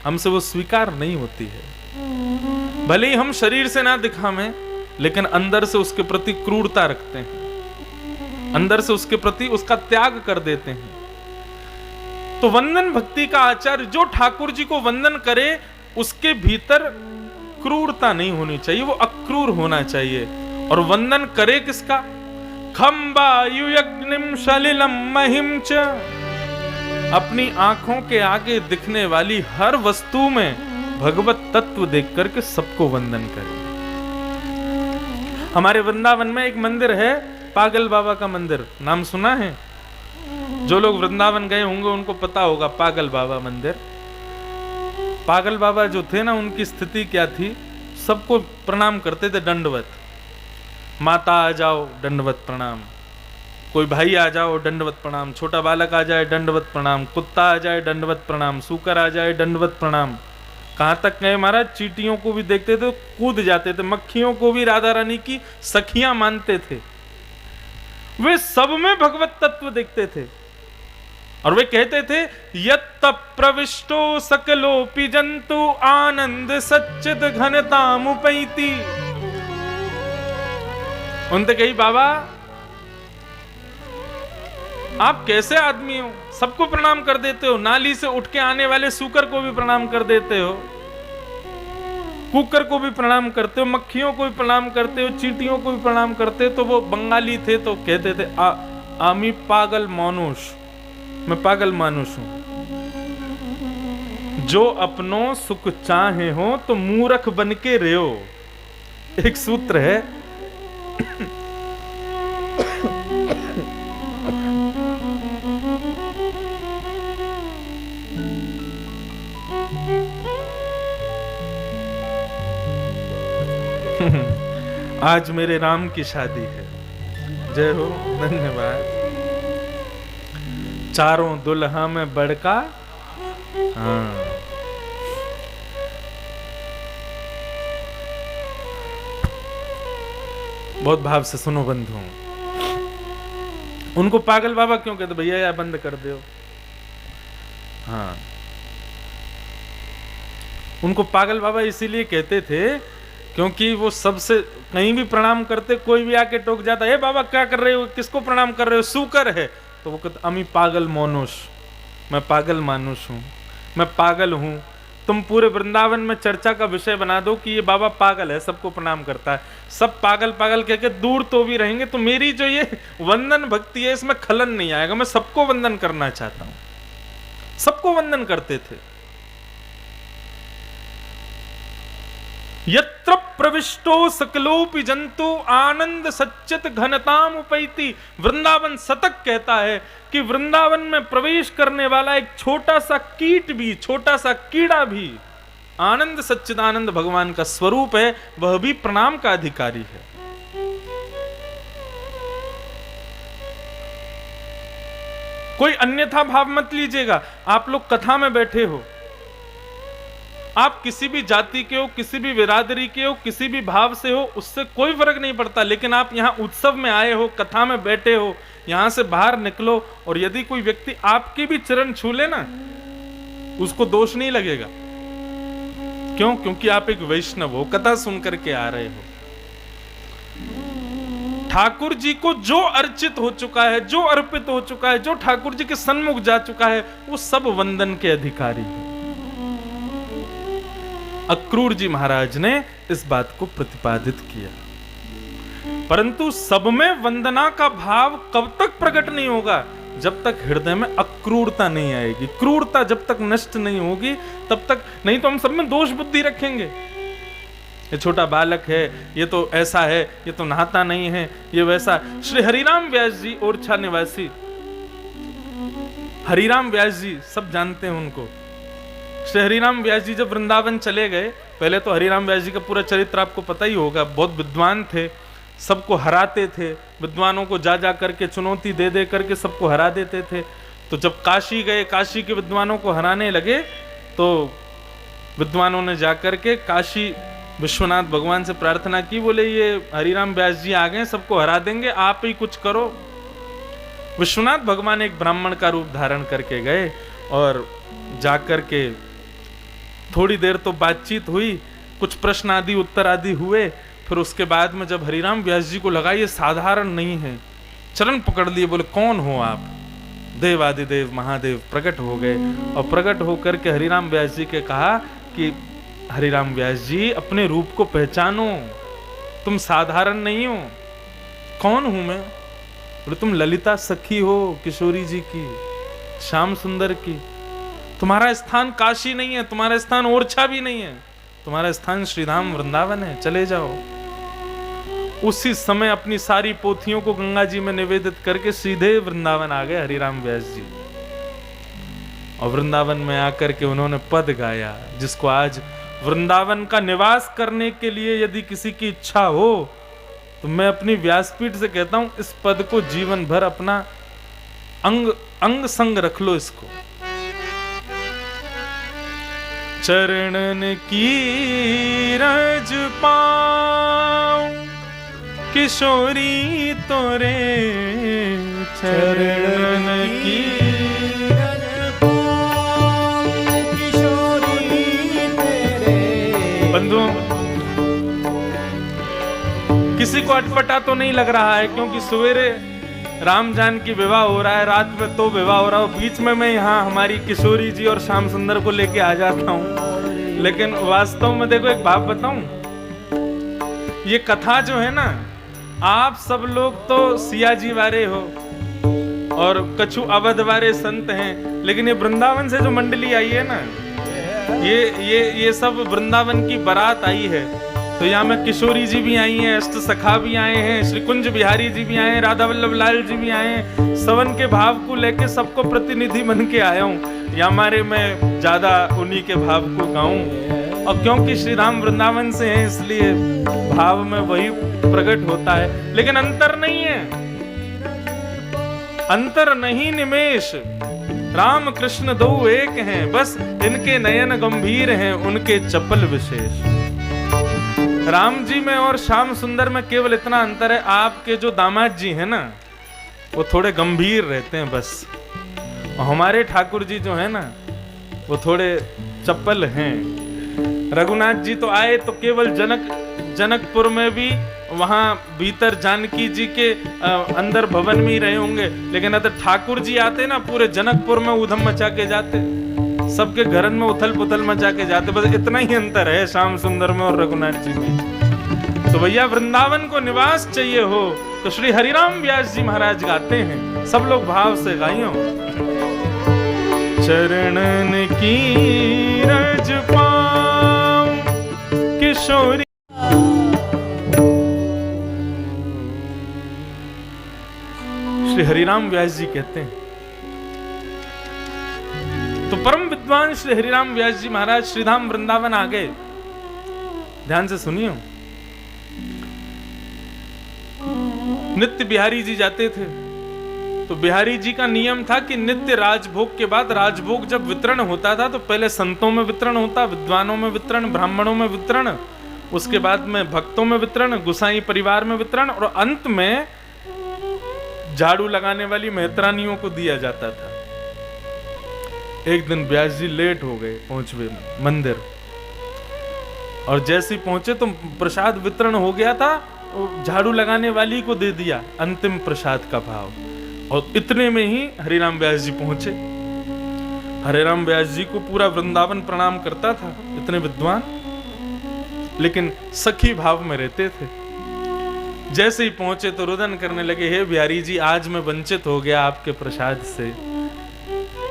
हमसे वो स्वीकार नहीं होती है। भले ही हम शरीर से ना दिखावें, लेकिन अंदर से उसके प्रति क्रूरता रखते हैं, अंदर से उसके प्रति उसका त्याग कर देते हैं। तो वंदन भक्ति का आचार्य जो ठाकुर जी को वंदन करे, उसके भीतर क्रूरता नहीं होनी चाहिए, वो अक्रूर होना चाहिए। और वंदन करे किसका? खम्बायुयग्निम सलिलम महिम च। अपनी आंखों के आगे दिखने वाली हर वस्तु में भगवत तत्व देख करके सबको वंदन करें। हमारे वृंदावन में एक मंदिर है, पागल बाबा का मंदिर, नाम सुना है? जो लोग वृंदावन गए होंगे उनको पता होगा पागल बाबा मंदिर। पागल बाबा जो थे ना, उनकी स्थिति क्या थी? सबको प्रणाम करते थे, दंडवत। माता आ जाओ दंडवत प्रणाम, कोई भाई आ जाओ दंडवत प्रणाम, छोटा बालक आ जाए दंडवत प्रणाम, कुत्ता आ जाए दंडवत प्रणाम, सूकर आ जाए दंडवत प्रणाम। कहां तक गए महाराज? चींटियों को भी देखते थे कूद जाते थे, मक्खियों को भी राधा रानी की सखियां मानते थे। वे सब में भगवत तत्व देखते थे। और वे कहते थे यत्त प्रविष्टो सकलोपि जंतु आनंद सच्चिद घनतामुपैति। उनसे कही बाबा आप कैसे आदमी हो, सबको प्रणाम कर देते हो, नाली से उठ के आने वाले सूकर को भी प्रणाम कर देते हो, कुकर को भी प्रणाम करते हो, मक्खियों को भी प्रणाम करते हो, चींटियों को भी प्रणाम करते हो। तो वो बंगाली थे तो कहते थे आमी पागल मानुष, मैं पागल मानुष हूं। जो अपनों सुख चाहे हो तो मूर्ख बन के रहो, एक सूत्र है। आज मेरे राम की शादी है, जय हो, धन्यवाद। चारों दुल्हा में बड़का, हाँ बहुत भाव से सुनो बंधु। उनको पागल बाबा क्यों कहते, भैया यार बंद कर दो। हाँ, उनको पागल बाबा इसीलिए कहते थे क्योंकि वो सबसे कहीं भी प्रणाम करते, कोई भी आके टोक जाता, हे बाबा क्या कर रहे हो, किसको प्रणाम कर रहे हो, सूकर है, तो वो कहते अमी पागल मानुष, मैं पागल मानुष हूं, मैं पागल हूं। तुम पूरे वृंदावन में चर्चा का विषय बना दो कि ये बाबा पागल है, सबको प्रणाम करता है, सब पागल पागल कह के दूर तो भी रहेंगे, तो मेरी जो ये वंदन भक्ति है इसमें खलन नहीं आएगा। मैं सबको वंदन करना चाहता हूं, सबको वंदन करते थे। यत्र प्रविष्टो सकलोपि जंतु आनंद सच्चित घनताम उपैति। वृंदावन शतक कहता है कि वृंदावन में प्रवेश करने वाला एक छोटा सा कीट भी, छोटा सा कीड़ा भी आनंद सच्चिदानंद भगवान का स्वरूप है, वह भी प्रणाम का अधिकारी है। कोई अन्यथा भाव मत लीजिएगा। आप लोग कथा में बैठे हो, आप किसी भी जाति के हो, किसी भी बिरादरी के हो, किसी भी भाव से हो, उससे कोई फर्क नहीं पड़ता। लेकिन आप यहाँ उत्सव में आए हो, कथा में बैठे हो, यहाँ से बाहर निकलो और यदि कोई व्यक्ति आपके भी चरण छू ले ना, उसको दोष नहीं लगेगा। क्यों? क्योंकि आप एक वैष्णव हो, कथा सुन करके आ रहे हो। ठाकुर जी को जो अर्चित हो चुका है, जो अर्पित हो चुका है, जो ठाकुर जी के सन्मुख जा चुका है, वो सब वंदन के अधिकारी है। अक्रूर जी महाराज ने इस बात को प्रतिपादित किया। परंतु सब में वंदना का भाव कब तक प्रकट नहीं होगा? जब तक हृदय में अक्रूरता नहीं आएगी। क्रूरता जब तक नष्ट नहीं होगी तब तक, नहीं तो हम सब में दोष बुद्धि रखेंगे। ये छोटा बालक है, ये तो ऐसा है, ये तो नहाता नहीं है, ये वैसा। श्री हरिराम व्यास जी ओरछा निवासी, हरिराम व्यास जी सब जानते हैं उनको। श्री हरिराम व्यास जी जब वृंदावन चले गए, पहले तो हरिराम व्यास जी का पूरा चरित्र आपको पता ही होगा। बहुत विद्वान थे, सबको हराते थे, विद्वानों को जा जा करके चुनौती दे दे करके सबको हरा देते थे। तो जब काशी गए, काशी के विद्वानों को हराने लगे, तो विद्वानों ने जाकर के काशी विश्वनाथ भगवान से प्रार्थना की, बोले ये हरिराम व्यास जी आ गए, सबको हरा देंगे, आप ही कुछ करो। विश्वनाथ भगवान एक ब्राह्मण का रूप धारण करके गए और जाकर के थोड़ी देर तो बातचीत हुई, कुछ प्रश्न आदि उत्तर आदि हुए। फिर उसके बाद में जब हरिराम व्यास जी को लगा ये साधारण नहीं है, चरण पकड़ लिए, बोले कौन हो आप? देवादिदेव महादेव प्रकट हो गए और प्रकट होकर के हरिराम व्यास जी के कहा कि हरिराम व्यास जी अपने रूप को पहचानो, तुम साधारण नहीं हो। कौन हूं मैं? बोले तुम ललिता सखी हो किशोरी जी की, श्याम सुंदर की। तुम्हारा स्थान काशी नहीं है, तुम्हारा स्थान ओरछा भी नहीं है, तुम्हारा स्थान श्रीधाम वृंदावन है, चले जाओ। उसी समय अपनी सारी पोथियों को गंगा जी में निवेदित करके सीधे वृंदावन आ गए हरिराम व्यास जी। और वृंदावन में आकर के उन्होंने पद गाया, जिसको आज वृंदावन का निवास करने के लिए यदि किसी की इच्छा हो तो मैं अपनी व्यासपीठ से कहता हूं, इस पद को जीवन भर अपना अंग संग रख लो इसको। चरणन की रज पाऊं किशोरी तोरे, चरणन की किसी को अटपटा तो नहीं लग रहा है, क्योंकि सवेरे राम जानकी विवाह हो रहा है, रात में तो विवाह हो रहा है, बीच में मैं यहाँ हमारी किशोरी जी और श्याम सुंदर को लेके आ जाता हूँ। लेकिन वास्तव में देखो, एक बात बताऊं, ये कथा जो है ना, आप सब लोग तो सिया जी वाले हो और कछु अवध वाले संत हैं, लेकिन ये वृंदावन से जो मंडली आई है ना, ये सब वृंदावन की बारात आई है। तो यहाँ में किशोरी जी भी आई हैं, अष्ट सखा भी आए हैं, श्री कुंज बिहारी जी भी आए हैं, राधा वल्लभ लाल जी भी आए हैं। सवन के भाव को लेके सबको प्रतिनिधि बन के आया हूँ। या हमारे मैं ज्यादा उन्हीं के भाव को गाऊं, और क्योंकि श्री राम वृंदावन से हैं इसलिए भाव में वही प्रकट होता है। लेकिन अंतर नहीं है, अंतर नहीं निमेष, राम कृष्ण दो एक हैं, बस इनके नयन गंभीर हैं, उनके चपल विशेष। राम जी में और श्याम सुंदर में केवल इतना अंतर है, आपके जो दामाद जी हैं ना, वो थोड़े गंभीर रहते हैं बस, और हमारे ठाकुर जी जो है ना, वो थोड़े चपल हैं। रघुनाथ जी तो आए तो केवल जनकपुर में भी वहां भीतर जानकी जी के अंदर भवन में ही रहे होंगे, लेकिन अगर ठाकुर जी आते ना, पूरे जनकपुर में ऊधम मचा के जाते, सबके घरन में उथल पुथल मचा के जाते। बस इतना ही अंतर है श्याम सुंदर में और रघुनाथ जी में। तो भैया वृंदावन को निवास चाहिए हो तो श्री हरिराम व्यास जी महाराज गाते हैं, सब लोग भाव से गाइयो। चरणन की रज पाऊं किशोरी, श्री हरिराम व्यास जी कहते हैं। तो परम विद्वान श्री हरिराम व्यास जी महाराज श्रीधाम वृंदावन आ गए। ध्यान से सुनियो, नित्य बिहारी जी जाते थे, तो बिहारी जी का नियम था कि नित्य राजभोग के बाद, राजभोग जब वितरण होता था तो पहले संतों में वितरण होता, विद्वानों में वितरण, ब्राह्मणों में वितरण, उसके बाद में भक्तों में वितरण, गुसाई परिवार में वितरण, और अंत में झाड़ू लगाने वाली मेहतरानियों को दिया जाता था। एक दिन व्यास जी लेट हो गए पहुंचे मंदिर, और जैसे ही पहुंचे तो प्रसाद वितरण हो गया था, झाड़ू लगाने वाली को दे दिया अंतिम प्रसाद का भाव, और इतने में ही हरिराम व्यास जी पहुंचे। हरिराम व्यास जी को पूरा वृंदावन प्रणाम करता था, इतने विद्वान, लेकिन सखी भाव में रहते थे। जैसे ही पहुंचे तो रुदन करने लगे, हे बिहारी जी, आज मैं वंचित हो गया आपके प्रसाद से।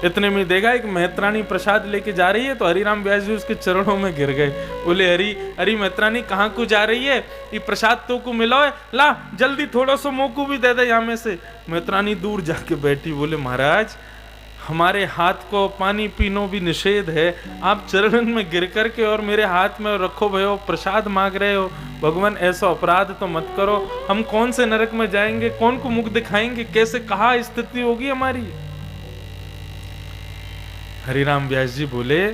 इतने में देखा एक मेहतरानी प्रसाद लेके जा रही है, तो हरिराम व्यास जी उसके चरणों में गिर गए। बोले, हरी मेहतरानी कहाँ को जा रही है, ये प्रसाद तो को मिलो है, ला जल्दी थोड़ा सा मोकू भी दे दे यहाँ में से। मेहतरानी दूर जाके बैठी, बोले महाराज हमारे हाथ को पानी पीनो भी निषेध है, आप चरणन में गिर करके और मेरे हाथ में रखो भयो प्रसाद मांग रहे हो, भगवान ऐसा अपराध तो मत करो, हम कौन से नरक में जाएंगे, कौन को मुख दिखाएंगे, कैसे कहाँ स्थिति होगी हमारी। हरिराम व्यास जी बोले,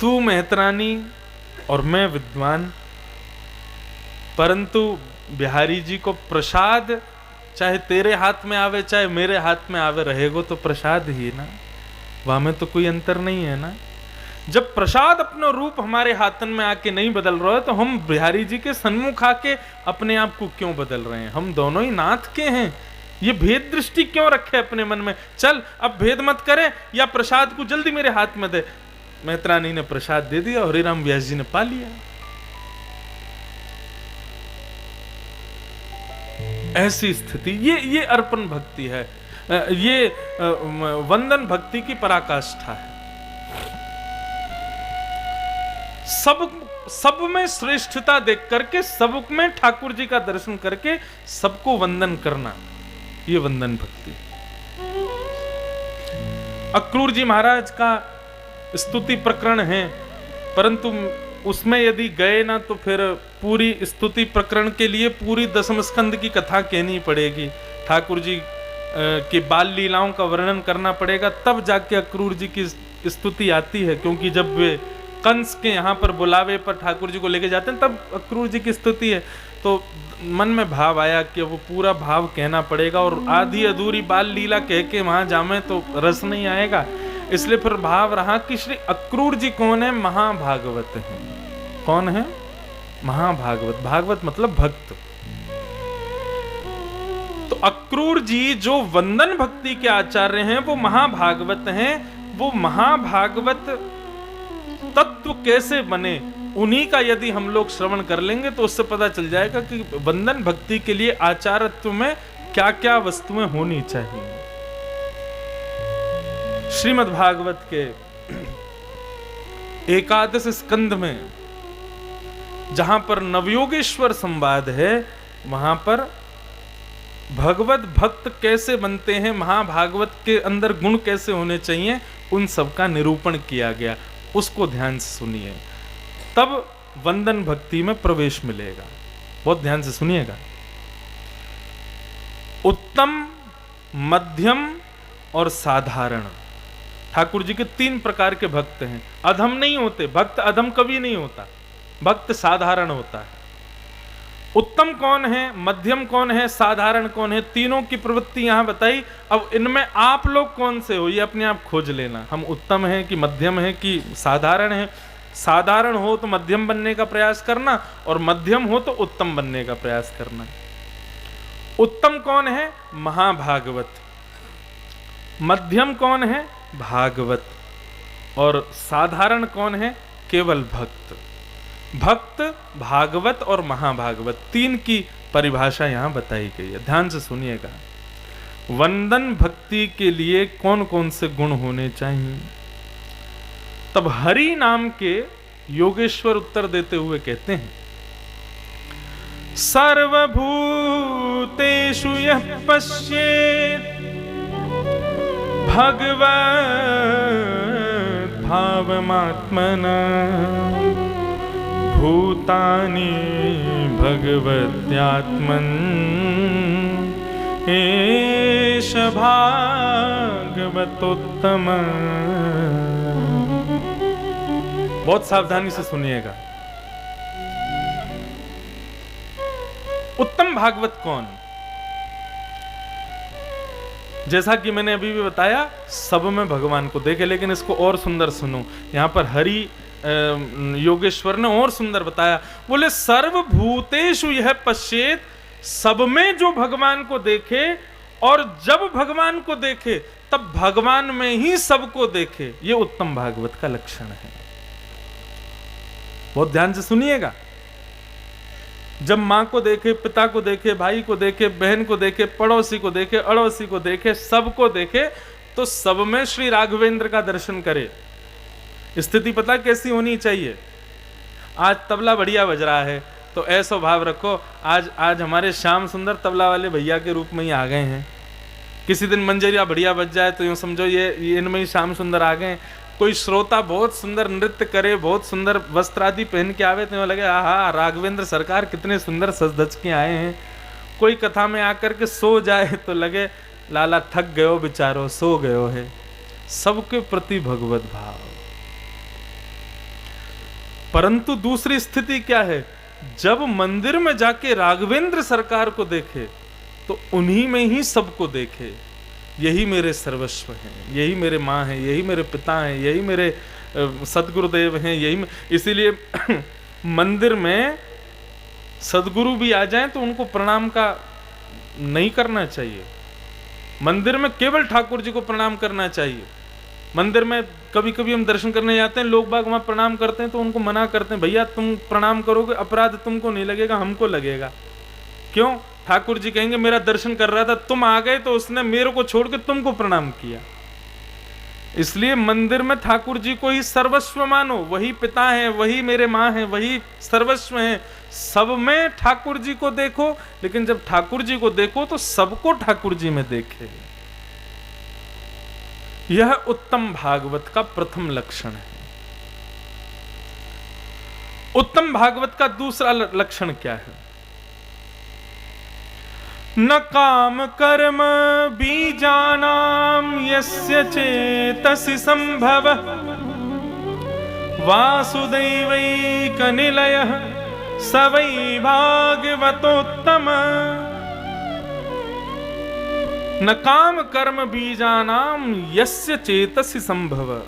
तू मेहतरानी और मैं विद्वान, परंतु बिहारी जी को प्रसाद चाहे तेरे हाथ में आवे चाहे मेरे हाथ में आवे, रहेगो तो प्रसाद ही ना, वहां में तो कोई अंतर नहीं है ना। जब प्रसाद अपना रूप हमारे हाथन में आके नहीं बदल रहा है, तो हम बिहारी जी के सन्मुख आके अपने आप को क्यों बदल रहे हैं। हम दोनों ही नाथ के हैं, ये भेद दृष्टि क्यों रखे अपने मन में। चल अब भेद मत करे, या प्रसाद को जल्दी मेरे हाथ में दे। मेहतरानी ने प्रसाद दे दिया, हरिराम व्यास जी ने पा लिया। ऐसी स्थिति, ये अर्पण भक्ति है, ये वंदन भक्ति की पराकाष्ठा है। सब में श्रेष्ठता देख करके, सब में ठाकुर जी का दर्शन करके सबको वंदन करना, ये वंदन भक्ति। अक्रूर जी महाराज का स्तुति प्रकरण है, परंतु उसमें यदि गए ना तो फिर पूरी स्तुति प्रकरण के लिए पूरी दशम स्कंद की कथा कहनी पड़ेगी, ठाकुर जी की बाल लीलाओं का वर्णन करना पड़ेगा, तब जाके अक्रूर जी की स्तुति आती है। क्योंकि जब वे कंस के यहाँ पर बुलावे पर ठाकुर जी को लेके जाते हैं, तब अक्रूर जी की स्तुति है। तो मन में भाव आया कि वो पूरा भाव कहना पड़ेगा, और आधी अधूरी बाल लीला कह के वहां जामे तो रस नहीं आएगा। इसलिए फिर भाव रहा कि श्री अक्रूर जी कौन है, महाभागवत है। कौन है? महाभागवत, भागवत मतलब भक्त। तो अक्रूर जी जो वंदन भक्ति के आचार्य हैं वो महाभागवत हैं। वो महाभागवत तत्व कैसे बने, उन्हीं का यदि हम लोग श्रवण कर लेंगे तो उससे पता चल जाएगा कि वंदन भक्ति के लिए आचार्यत्व में क्या क्या वस्तुएं होनी चाहिए। श्रीमद् भागवत के एकादश स्कंध में जहां पर नवयोगेश्वर संवाद है, वहां पर भगवत भक्त कैसे बनते हैं, महाभागवत के अंदर गुण कैसे होने चाहिए, उन सब का निरूपण किया गया। उसको ध्यान से सुनिए, तब वंदन भक्ति में प्रवेश मिलेगा। बहुत ध्यान से सुनिएगा। उत्तम, मध्यम और साधारण, ठाकुर जी के 3 प्रकार के भक्त हैं। अधम नहीं होते भक्त, अधम कभी नहीं होता, भक्त साधारण होता है। उत्तम कौन है, मध्यम कौन है, साधारण कौन है, तीनों की प्रवृत्ति यहां बताई। अब इनमें आप लोग कौन से हो, ये अपने आप खोज लेना। हम उत्तम हैं कि मध्यम हैं कि साधारण हैं। साधारण हो तो मध्यम बनने का प्रयास करना, और मध्यम हो तो उत्तम बनने का प्रयास करना। उत्तम कौन है, महाभागवत। मध्यम कौन है, भागवत। और साधारण कौन है, केवल भक्त। भक्त, भागवत और महाभागवत, 3 की परिभाषा यहां बताई गई है। ध्यान से सुनिएगा। वंदन भक्ति के लिए कौन कौन से गुण होने चाहिए। तब हरि नाम के योगेश्वर उत्तर देते हुए कहते हैं, सर्वभूतेषु यः पश्येत् भगवत् भावमात्मना भूतानि भगवत्यात्मन् एष भागवतोत्तम। बहुत सावधानी से सुनिएगा। उत्तम भागवत कौन? जैसा कि मैंने अभी भी बताया, सब में भगवान को देखे, लेकिन इसको और सुंदर सुनो। यहां पर हरि योगेश्वर ने और सुंदर बताया। बोले सर्वभूतेषु यह पश्येत, सब में जो भगवान को देखे, और जब भगवान को देखे तब भगवान में ही सबको देखे। ये उत्तम भागवत का लक्षण है। बहुत ध्यान से सुनिएगा। जब मां को देखे, पिता को देखे, भाई को देखे, बहन को देखे, पड़ोसी को देखे, अड़ोसी को देखे, सबको देखे, तो सब में श्री राघवेंद्र का दर्शन करे। स्थिति पता कैसी होनी चाहिए। आज तबला बढ़िया बज रहा है तो ऐसा भाव रखो, आज हमारे श्याम सुंदर तबला वाले भैया के रूप में ही आ गए हैं। किसी दिन मंजरिया बढ़िया बज जाए तो यूं समझो ये इनमें ही श्याम सुंदर आ गए। कोई श्रोता बहुत सुंदर नृत्य करे, बहुत सुंदर वस्त्र आदि पहन के आवे तो लगे आहा राघवेंद्र सरकार कितने सुंदर सज धज के आए हैं। कोई कथा में आकर के सो जाए तो लगे लाला थक गयो बेचारो, सो गयो है। सबके प्रति भगवत भाव। परंतु दूसरी स्थिति क्या है, जब मंदिर में जाके राघवेंद्र सरकार को देखे तो उन्हीं में ही सबको देखे। यही मेरे सर्वस्व हैं, यही मेरे माँ हैं, यही मेरे पिता हैं, यही मेरे सदगुरुदेव हैं, यही। इसीलिए मंदिर में सदगुरु भी आ जाएं तो उनको प्रणाम का नहीं करना चाहिए। मंदिर में केवल ठाकुर जी को प्रणाम करना चाहिए। मंदिर में कभी कभी हम दर्शन करने जाते हैं, लोग बाग वहां प्रणाम करते हैं तो उनको मना करते हैं, भैया तुम प्रणाम करोगे अपराध तुमको नहीं लगेगा, हमको लगेगा। क्यों? ठाकुर जी कहेंगे मेरा दर्शन कर रहा था, तुम आ गए तो उसने मेरे को छोड़ के तुमको प्रणाम किया। इसलिए मंदिर में ठाकुर जी को ही सर्वस्व मानो। वही पिता हैं, वही मेरे माँ हैं, वही सर्वस्व हैं। सब में ठाकुर जी को देखो, लेकिन जब ठाकुर जी को देखो तो सबको ठाकुर जी में देखे। यह उत्तम भागवत का प्रथम लक्षण है। उत्तम भागवत का दूसरा लक्षण क्या है? न काम कर्म बीजानाम यस्य चेतसि संभवः वासुदैवैकनिलयः स वै भागवतोत्तमः। न काम कर्म बीजानाम यस्य चेतसि संभवः।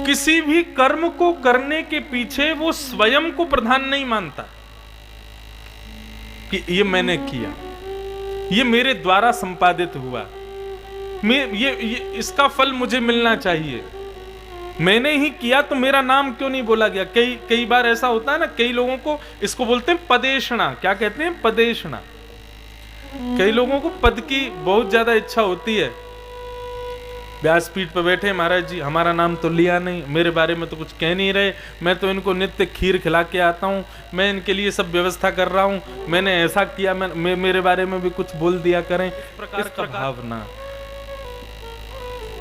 किसी भी कर्म को करने के पीछे वो स्वयं को प्रधान नहीं मानता कि ये मैंने किया, ये मेरे द्वारा संपादित हुआ, ये इसका फल मुझे मिलना चाहिए, मैंने ही किया तो मेरा नाम क्यों नहीं बोला गया। कई बार ऐसा होता है ना, कई लोगों को इसको बोलते हैं पदेशना। क्या कहते हैं? पदेशना। कई लोगों को पद की बहुत ज्यादा इच्छा होती है। व्यासपीठ पर बैठे, महाराज जी हमारा नाम तो लिया नहीं, मेरे बारे में तो कुछ कह नहीं रहे, मैं तो इनको नित्य खीर खिला के आता हूँ, मैं इनके लिए सब व्यवस्था कर रहा हूँ, मैंने ऐसा किया, मेरे बारे में भी कुछ बोल दिया करें। इस प्रकार भावना।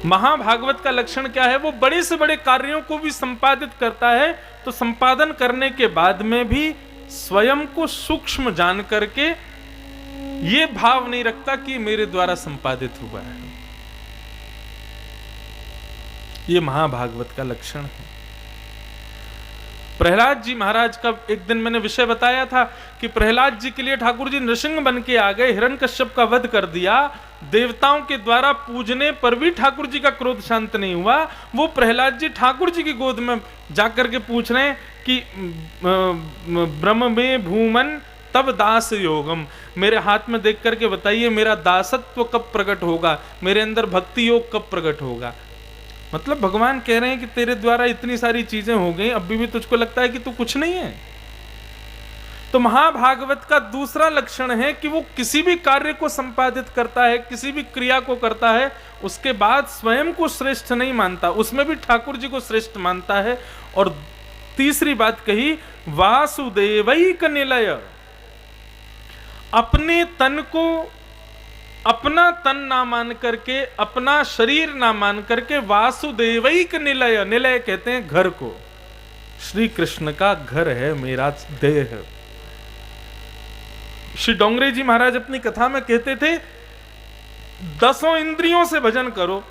महाभागवत का लक्षण क्या है? वो बड़े से बड़े कार्यों को भी संपादित करता है, तो संपादन करने के बाद में भी स्वयं को सूक्ष्म जान करके ये भाव नहीं रखता कि मेरे द्वारा संपादित हुआ है। ये महाभागवत का लक्षण है। प्रहलाद जी महाराज का एक दिन मैंने विषय बताया था कि प्रहलाद जी के लिए ठाकुर जी नृसिंह बन के आ गए, हिरण्यकश्यप का वध कर दिया, देवताओं के द्वारा पूजने पर भी ठाकुर जी का क्रोध शांत नहीं हुआ। वो प्रहलाद जी ठाकुर जी की गोद में जाकर के पूछ रहे हैं कि ब्रह्म में भूमन तब दास योगम, मेरे हाथ में देख करके बताइए मेरा दासत्व कब प्रकट होगा, मेरे अंदर भक्ति योग कब प्रकट होगा। मतलब भगवान कह रहे हैं कि तेरे द्वारा इतनी सारी चीजें हो गई, अभी भी तुझको लगता है कि तू कुछ नहीं है। तो महाभागवत का दूसरा लक्षण है कि वो किसी भी कार्य को संपादित करता है, किसी भी क्रिया को करता है, उसके बाद स्वयं को श्रेष्ठ नहीं मानता, उसमें भी ठाकुर जी को श्रेष्ठ मानता है। और तीसरी बात कही, वासुदेवैक निलय, अपने तन को अपना तन ना मान करके, अपना शरीर ना मान करके वासुदेवैक निलय, निलय कहते हैं घर को, श्री कृष्ण का घर है मेरा देह। श्री डोंगरे जी महाराज अपनी कथा में कहते थे, 10 इंद्रियों से भजन करो,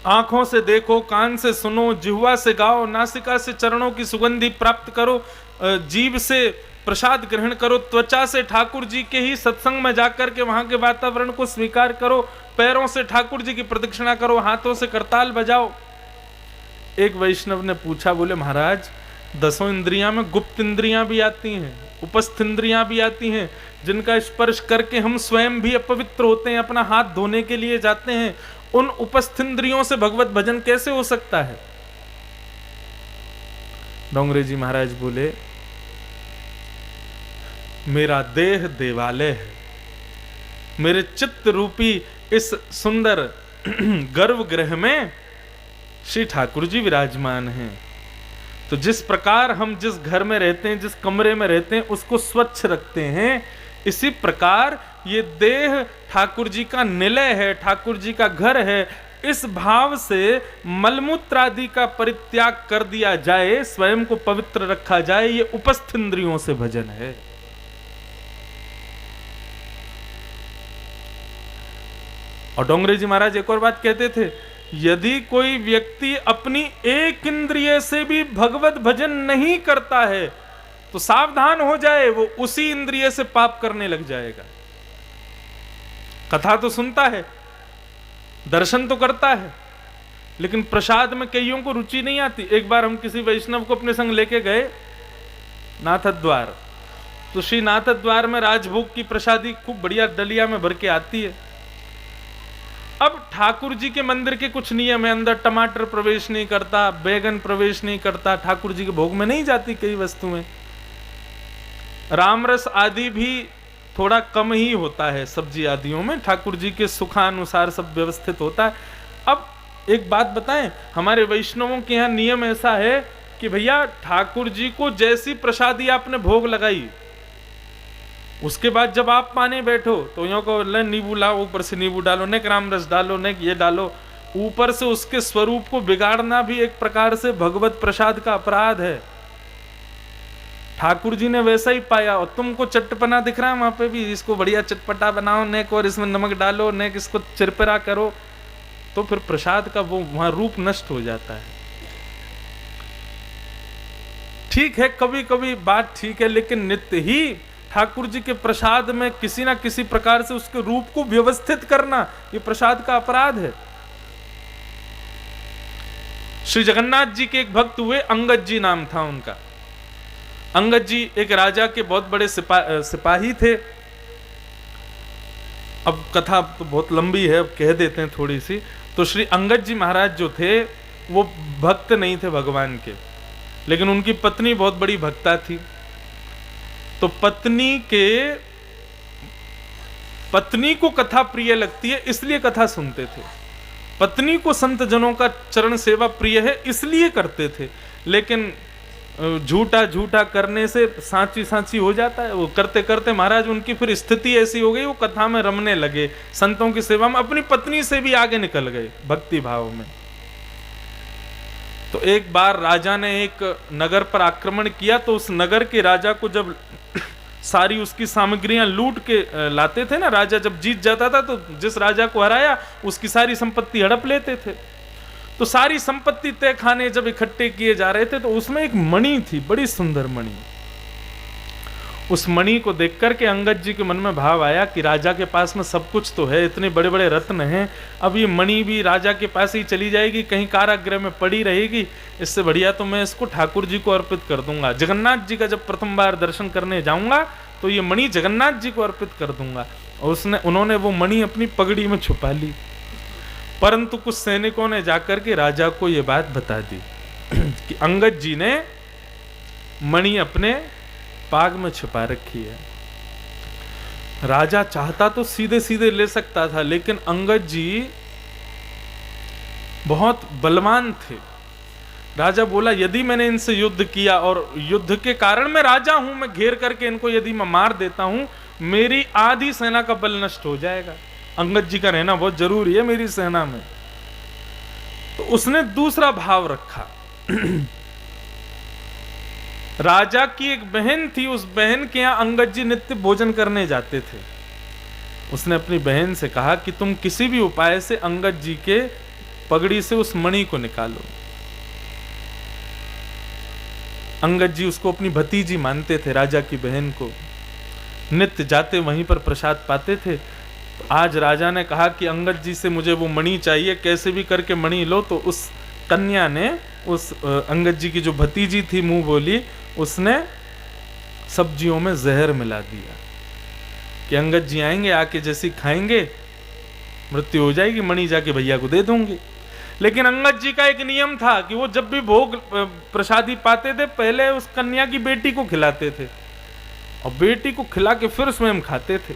आंखों से देखो, कान से सुनो, जिह्वा से गाओ, नासिका से चरणों की सुगंधि प्राप्त करो, जीभ से प्रसाद ग्रहण करो, त्वचा से ठाकुर जी के ही सत्संग में जाकर के वहां के वातावरण को स्वीकार करो, पैरों से ठाकुर जी की प्रदक्षिणा करो, हाथों से करताल बजाओ। एक वैष्णव ने पूछा, बोले महाराज 10 इंद्रियां में गुप्त इंद्रियां भी आती हैं, उपस्थ इंद्रियां भी आती हैं, जिनका स्पर्श करके हम स्वयं भी अपवित्र होते हैं, अपना हाथ धोने के लिए जाते हैं, उन उपस्थ इंद्रियों से भगवत भजन कैसे हो सकता है? डोंगरे जी महाराज बोले, मेरा देह देवालय है, मेरे चित्त रूपी इस सुंदर गर्भगृह में श्री ठाकुर जी विराजमान हैं। तो जिस प्रकार हम जिस घर में रहते हैं, जिस कमरे में रहते हैं, उसको स्वच्छ रखते हैं, इसी प्रकार ये देह ठाकुर जी का निलय है, ठाकुर जी का घर है। इस भाव से मलमूत्र आदि का परित्याग कर दिया जाए, स्वयं को पवित्र रखा जाए, ये उपस्थ इंद्रियों से भजन है। और डोंगरे जी महाराज एक और बात कहते थे, यदि कोई व्यक्ति अपनी एक इंद्रिय से भी भगवत भजन नहीं करता है तो सावधान हो जाए, वो उसी इंद्रिय से पाप करने लग जाएगा। कथा तो सुनता है, दर्शन तो करता है, लेकिन प्रसाद में कईयों को रुचि नहीं आती। एक बार हम किसी वैष्णव को अपने संग लेके गए नाथद्वार, तो श्री नाथद्वार में राजभोग की प्रसादी खूब बढ़िया डलिया में भर के आती है। अब ठाकुर जी के मंदिर के कुछ नियम है, अंदर टमाटर प्रवेश नहीं करता, बैगन प्रवेश नहीं करता, ठाकुर जी के भोग में नहीं जाती कई वस्तुएं, रामरस आदि भी थोड़ा कम ही होता है सब्जी आदियों में, ठाकुर जी के सुखानुसार सब व्यवस्थित होता है। अब एक बात बताएं, हमारे वैष्णवों के यहाँ नियम ऐसा है कि भैया ठाकुर जी को जैसी प्रसादी आपने भोग लगाई, उसके बाद जब आप पाने बैठो तो यो को नींबू लाओ, ऊपर से नींबू डालो, नेक रामरस डालो, नेक ये डालो, ऊपर से उसके स्वरूप को बिगाड़ना भी एक प्रकार से भगवत प्रसाद का अपराध है। ठाकुर जी ने वैसा ही पाया, और तुमको चटपना दिख रहा है वहां पे भी, इसको बढ़िया चटपटा बनाओ, नेक और इसमें नमक डालो, नेक इसको चिरपिरा करो, तो फिर प्रसाद का वो वहां रूप नष्ट हो जाता है। ठीक है, कभी कभी बात ठीक है, लेकिन नित्य ही ठाकुर जी के प्रसाद में किसी ना किसी प्रकार से उसके रूप को व्यवस्थित करना, ये प्रसाद का अपराध है। श्री जगन्नाथ जी के एक भक्त हुए, अंगद जी नाम था उनका। अंगद जी एक राजा के बहुत बड़े सिपाही थे। अब कथा तो बहुत लंबी है, अब कह देते हैं थोड़ी सी। तो श्री अंगद जी महाराज जो थे वो भक्त नहीं थे भगवान के, लेकिन उनकी पत्नी बहुत बड़ी भक्ता थी। तो पत्नी को कथा प्रिय लगती है इसलिए कथा सुनते थे। पत्नी को संत जनों का चरण सेवा प्रिय है इसलिए करते थे। लेकिन झूठा झूठा करने से सांची सांची हो जाता है। वो करते करते महाराज उनकी फिर स्थिति ऐसी हो गई, वो कथा में रमने लगे, संतों की सेवा में, अपनी पत्नी से भी आगे निकल गए भक्ति भाव में। तो एक बार राजा ने एक नगर पर आक्रमण किया, तो उस नगर के राजा को जब सारी उसकी सामग्रियां लूट के लाते थे ना, राजा जब जीत जाता था तो जिस राजा को हराया उसकी सारी संपत्ति हड़प लेते थे। तो सारी संपत्ति तय खाने जब इकट्ठे किए जा रहे थे तो उसमें एक मणि थी, बड़ी सुंदर मणि। उस मणि को देख करके अंगद जी के मन में भाव आया कि राजा के पास में सब कुछ तो है, इतने बड़े बड़े रत्न हैं, अब ये मणि भी राजा के पास ही चली जाएगी, कहीं कारागृह में पड़ी रहेगी, इससे बढ़िया तो मैं इसको ठाकुर जी को अर्पित कर दूंगा। जगन्नाथ जी का जब प्रथम बार दर्शन करने जाऊंगा तो ये मणि जगन्नाथ जी को अर्पित कर दूंगा। और उन्होंने वो मणि अपनी पगड़ी में छुपा ली। परंतु कुछ सैनिकों ने जाकर के राजा को ये बात बता दी कि अंगद जी ने मणि अपने पाग में छुपा रखी है। राजा चाहता तो सीधे सीधे ले सकता था, लेकिन अंगद जी बहुत बलवान थे। राजा बोला यदि मैंने इनसे युद्ध किया और युद्ध के कारण मैं राजा हूं, मैं घेर करके इनको यदि मैं मार देता हूं, मेरी आधी सेना का बल नष्ट हो जाएगा। अंगद जी का रहना बहुत जरूरी है मेरी सेना में। तो उसने दूसरा भाव रखा। राजा की एक बहन थी, उस बहन के यहां अंगद जी नित्य भोजन करने जाते थे। उसने अपनी बहन से कहा कि तुम किसी भी उपाय से अंगद जी के पगड़ी से उस मणि को निकालो। अंगद जी उसको अपनी भतीजी मानते थे, राजा की बहन को। नित्य जाते वहीं पर प्रसाद पाते थे। तो आज राजा ने कहा कि अंगद जी से मुझे वो मणि चाहिए, कैसे भी करके मणि लो। तो उस कन्या ने उस अंगद जी की जो भतीजी थी मुंह बोली, उसने सब्जियों में जहर मिला दिया कि अंगद जी आएंगे, आके जैसे खाएंगे मृत्यु हो जाएगी, मणि जाके भैया को दे दूंगी। लेकिन अंगद जी का एक नियम था कि वो जब भी भोग प्रसादी पाते थे पहले उस कन्या की बेटी को खिलाते थे और बेटी को खिला के फिर स्वयं खाते थे।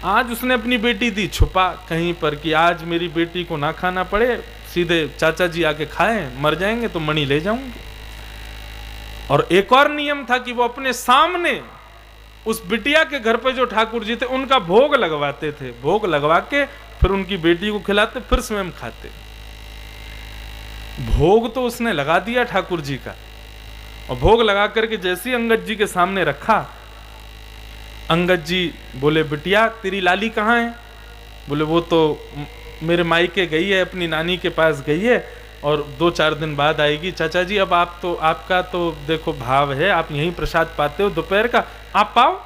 आज उसने अपनी बेटी दी छुपा कहीं पर कि आज मेरी बेटी को ना खाना पड़े, सीधे चाचा जी आके खाएं, मर जाएंगे तो मणि ले जाऊंगी। और एक और नियम था कि वो अपने सामने उस बिटिया के घर पे जो ठाकुर जी थे उनका भोग लगवाते थे। भोग लगवा के फिर उनकी बेटी को खिलाते, फिर स्वयं खाते। भोग तो उसने लगा दिया ठाकुर जी का, और भोग लगा करके जैसे ही अंगद जी के सामने रखा, अंगद जी बोले बिटिया तेरी लाली कहाँ है? बोले वो तो मेरे मायके गई है, अपनी नानी के पास गई है और 2-4 दिन बाद आएगी। चाचा जी अब आपका तो देखो भाव है, आप यहीं प्रसाद पाते हो दोपहर का, आप पाओ,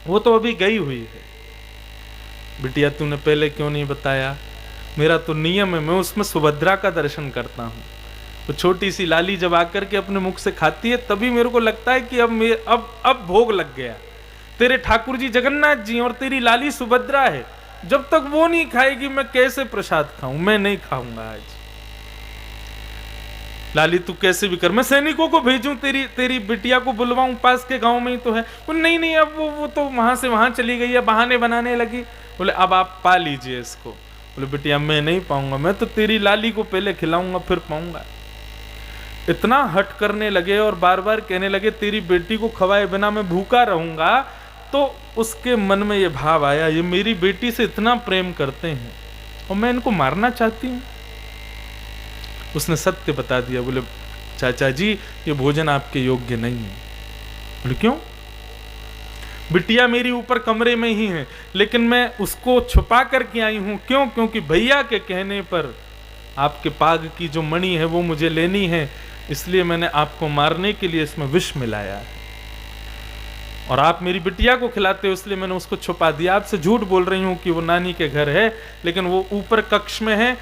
वो तो अभी गई हुई है। बिटिया तूने पहले क्यों नहीं बताया? मेरा तो नियम है, मैं उसमें सुभद्रा का दर्शन करता हूँ। वो छोटी सी लाली जब आकर के अपने मुख से खाती है तभी मेरे को लगता है कि अब भोग लग गया। तेरे ठाकुर जी जगन्नाथ जी और तेरी लाली सुभद्रा है, जब तक वो नहीं खाएगी मैं कैसे प्रसाद खाऊं? मैं नहीं खाऊंगा आज। लाली तू कैसे भी कर, मैं सैनिकों को भेजूं, तेरी बिटिया को बुलवाऊं, पास के गांव में ही तो है। बोले नहीं अब वो तो वहां से वहां चली गई है, बहाने बनाने लगी। बोले अब आप पा लीजिए इसको। बोले बिटिया मैं नहीं पाऊंगा, मैं तो तेरी लाली को पहले खिलाऊंगा फिर पाऊंगा। इतना हट करने लगे और बार बार कहने लगे तेरी बेटी को खवाए बिना मैं भूखा रहूंगा। तो उसके मन में ये भाव आया, ये मेरी बेटी से इतना प्रेम करते हैं और मैं इनको मारना चाहती हूँ। उसने सत्य बता दिया। बोले चाचा जी ये भोजन आपके योग्य नहीं है। बोले क्यों? बिटिया मेरी ऊपर कमरे में ही है, लेकिन मैं उसको छुपा करके आई हूं। क्यों? क्योंकि भैया के कहने पर आपके पाग की जो मणि है वो मुझे लेनी है, इसलिए मैंने आपको मारने के लिए इसमें विष मिलाया है। और आप मेरी बिटिया को खिलाते हो इसलिए मैंने उसको छुपा दिया। आपसे झूठ बोल रही हूं कि वो नानी के घर है, लेकिन वो ऊपर कक्ष में है।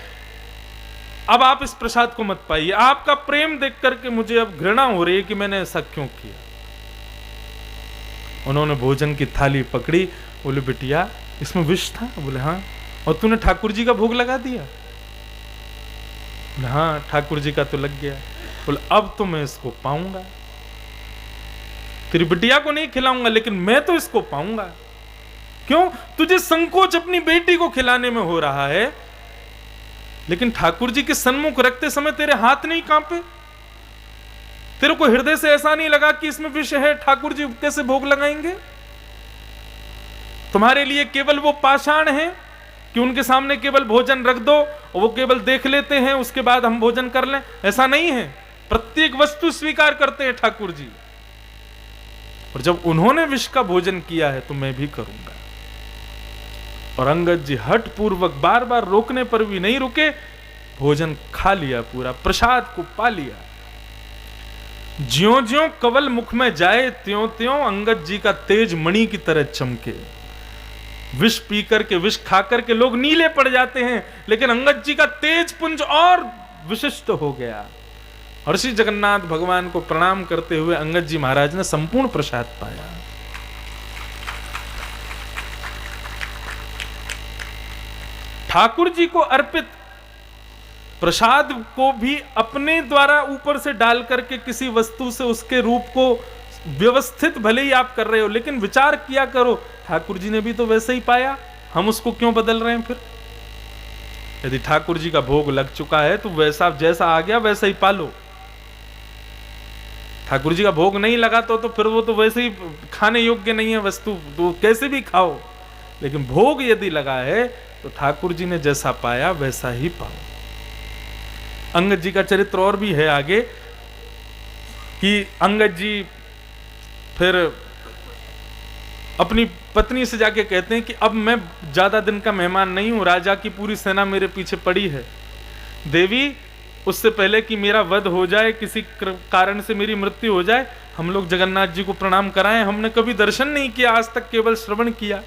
अब आप इस प्रसाद को मत पाइए, आपका प्रेम देख करके मुझे अब घृणा हो रही है कि मैंने ऐसा क्यों किया। उन्होंने भोजन की थाली पकड़ी, बोले बिटिया इसमें विष था? बोले हाँ। और तूने ठाकुर जी का भोग लगा दिया? बोले हाँ ठाकुर जी का तो लग गया। बोले अब तो मैं इसको पाऊंगा, तेरी बिटिया को नहीं खिलाऊंगा लेकिन मैं तो इसको पाऊंगा। क्यों? तुझे संकोच अपनी बेटी को खिलाने में हो रहा है, लेकिन ठाकुर जी के सन्मुख रखते समय तेरे हाथ नहीं कांपे? तेरे को हृदय से ऐसा नहीं लगा कि इसमें विष है, ठाकुर जी कैसे भोग लगाएंगे? तुम्हारे लिए केवल वो पाषाण है कि उनके सामने केवल भोजन रख दो और वो केवल देख लेते हैं, उसके बाद हम भोजन कर लें? ऐसा नहीं है, प्रत्येक वस्तु स्वीकार करते हैं ठाकुर जी। और जब उन्होंने विष का भोजन किया है तो मैं भी करूंगा। और अंगद जी हठ पूर्वक बार बार रोकने पर भी नहीं रुके, भोजन खा लिया, पूरा प्रसाद को पा लिया। ज्यों ज्यों कवल मुख में जाए त्यों त्यों अंगद जी का तेज मणि की तरह चमके। विष पी करके, विष खा करके लोग नीले पड़ जाते हैं, लेकिन अंगद जी का तेज पुंज और विशिष्ट हो गया। और श्री जगन्नाथ भगवान को प्रणाम करते हुए अंगद जी महाराज ने संपूर्ण प्रसाद पाया। ठाकुर जी को अर्पित प्रसाद को भी अपने द्वारा ऊपर से डाल करके किसी वस्तु से उसके रूप को व्यवस्थित भले ही आप कर रहे हो, लेकिन विचार किया करो, ठाकुर जी ने भी तो वैसे ही पाया, हम उसको क्यों बदल रहे हैं? फिर यदि ठाकुर जी का भोग लग चुका है तो वैसा जैसा आ गया वैसा ही पालो। ठाकुर जी का भोग नहीं लगा तो फिर वो तो वैसे ही खाने योग्य नहीं है वस्तु, तो कैसे भी खाओ। लेकिन भोग यदि लगा है तो ठाकुर जी ने जैसा पाया वैसा ही पाओ। अंगद जी का चरित्र और भी है आगे कि अंगद जी फिर अपनी पत्नी से जाके कहते हैं कि अब मैं ज्यादा दिन का मेहमान नहीं हूं, राजा की पूरी सेना मेरे पीछे पड़ी है। देवी, उससे पहले कि मेरा वध हो जाए, किसी कारण से मेरी मृत्यु हो जाए, हम लोग जगन्नाथ जी को प्रणाम कराएं। हमने कभी दर्शन नहीं किया आज तक, केवल श्रवण किया,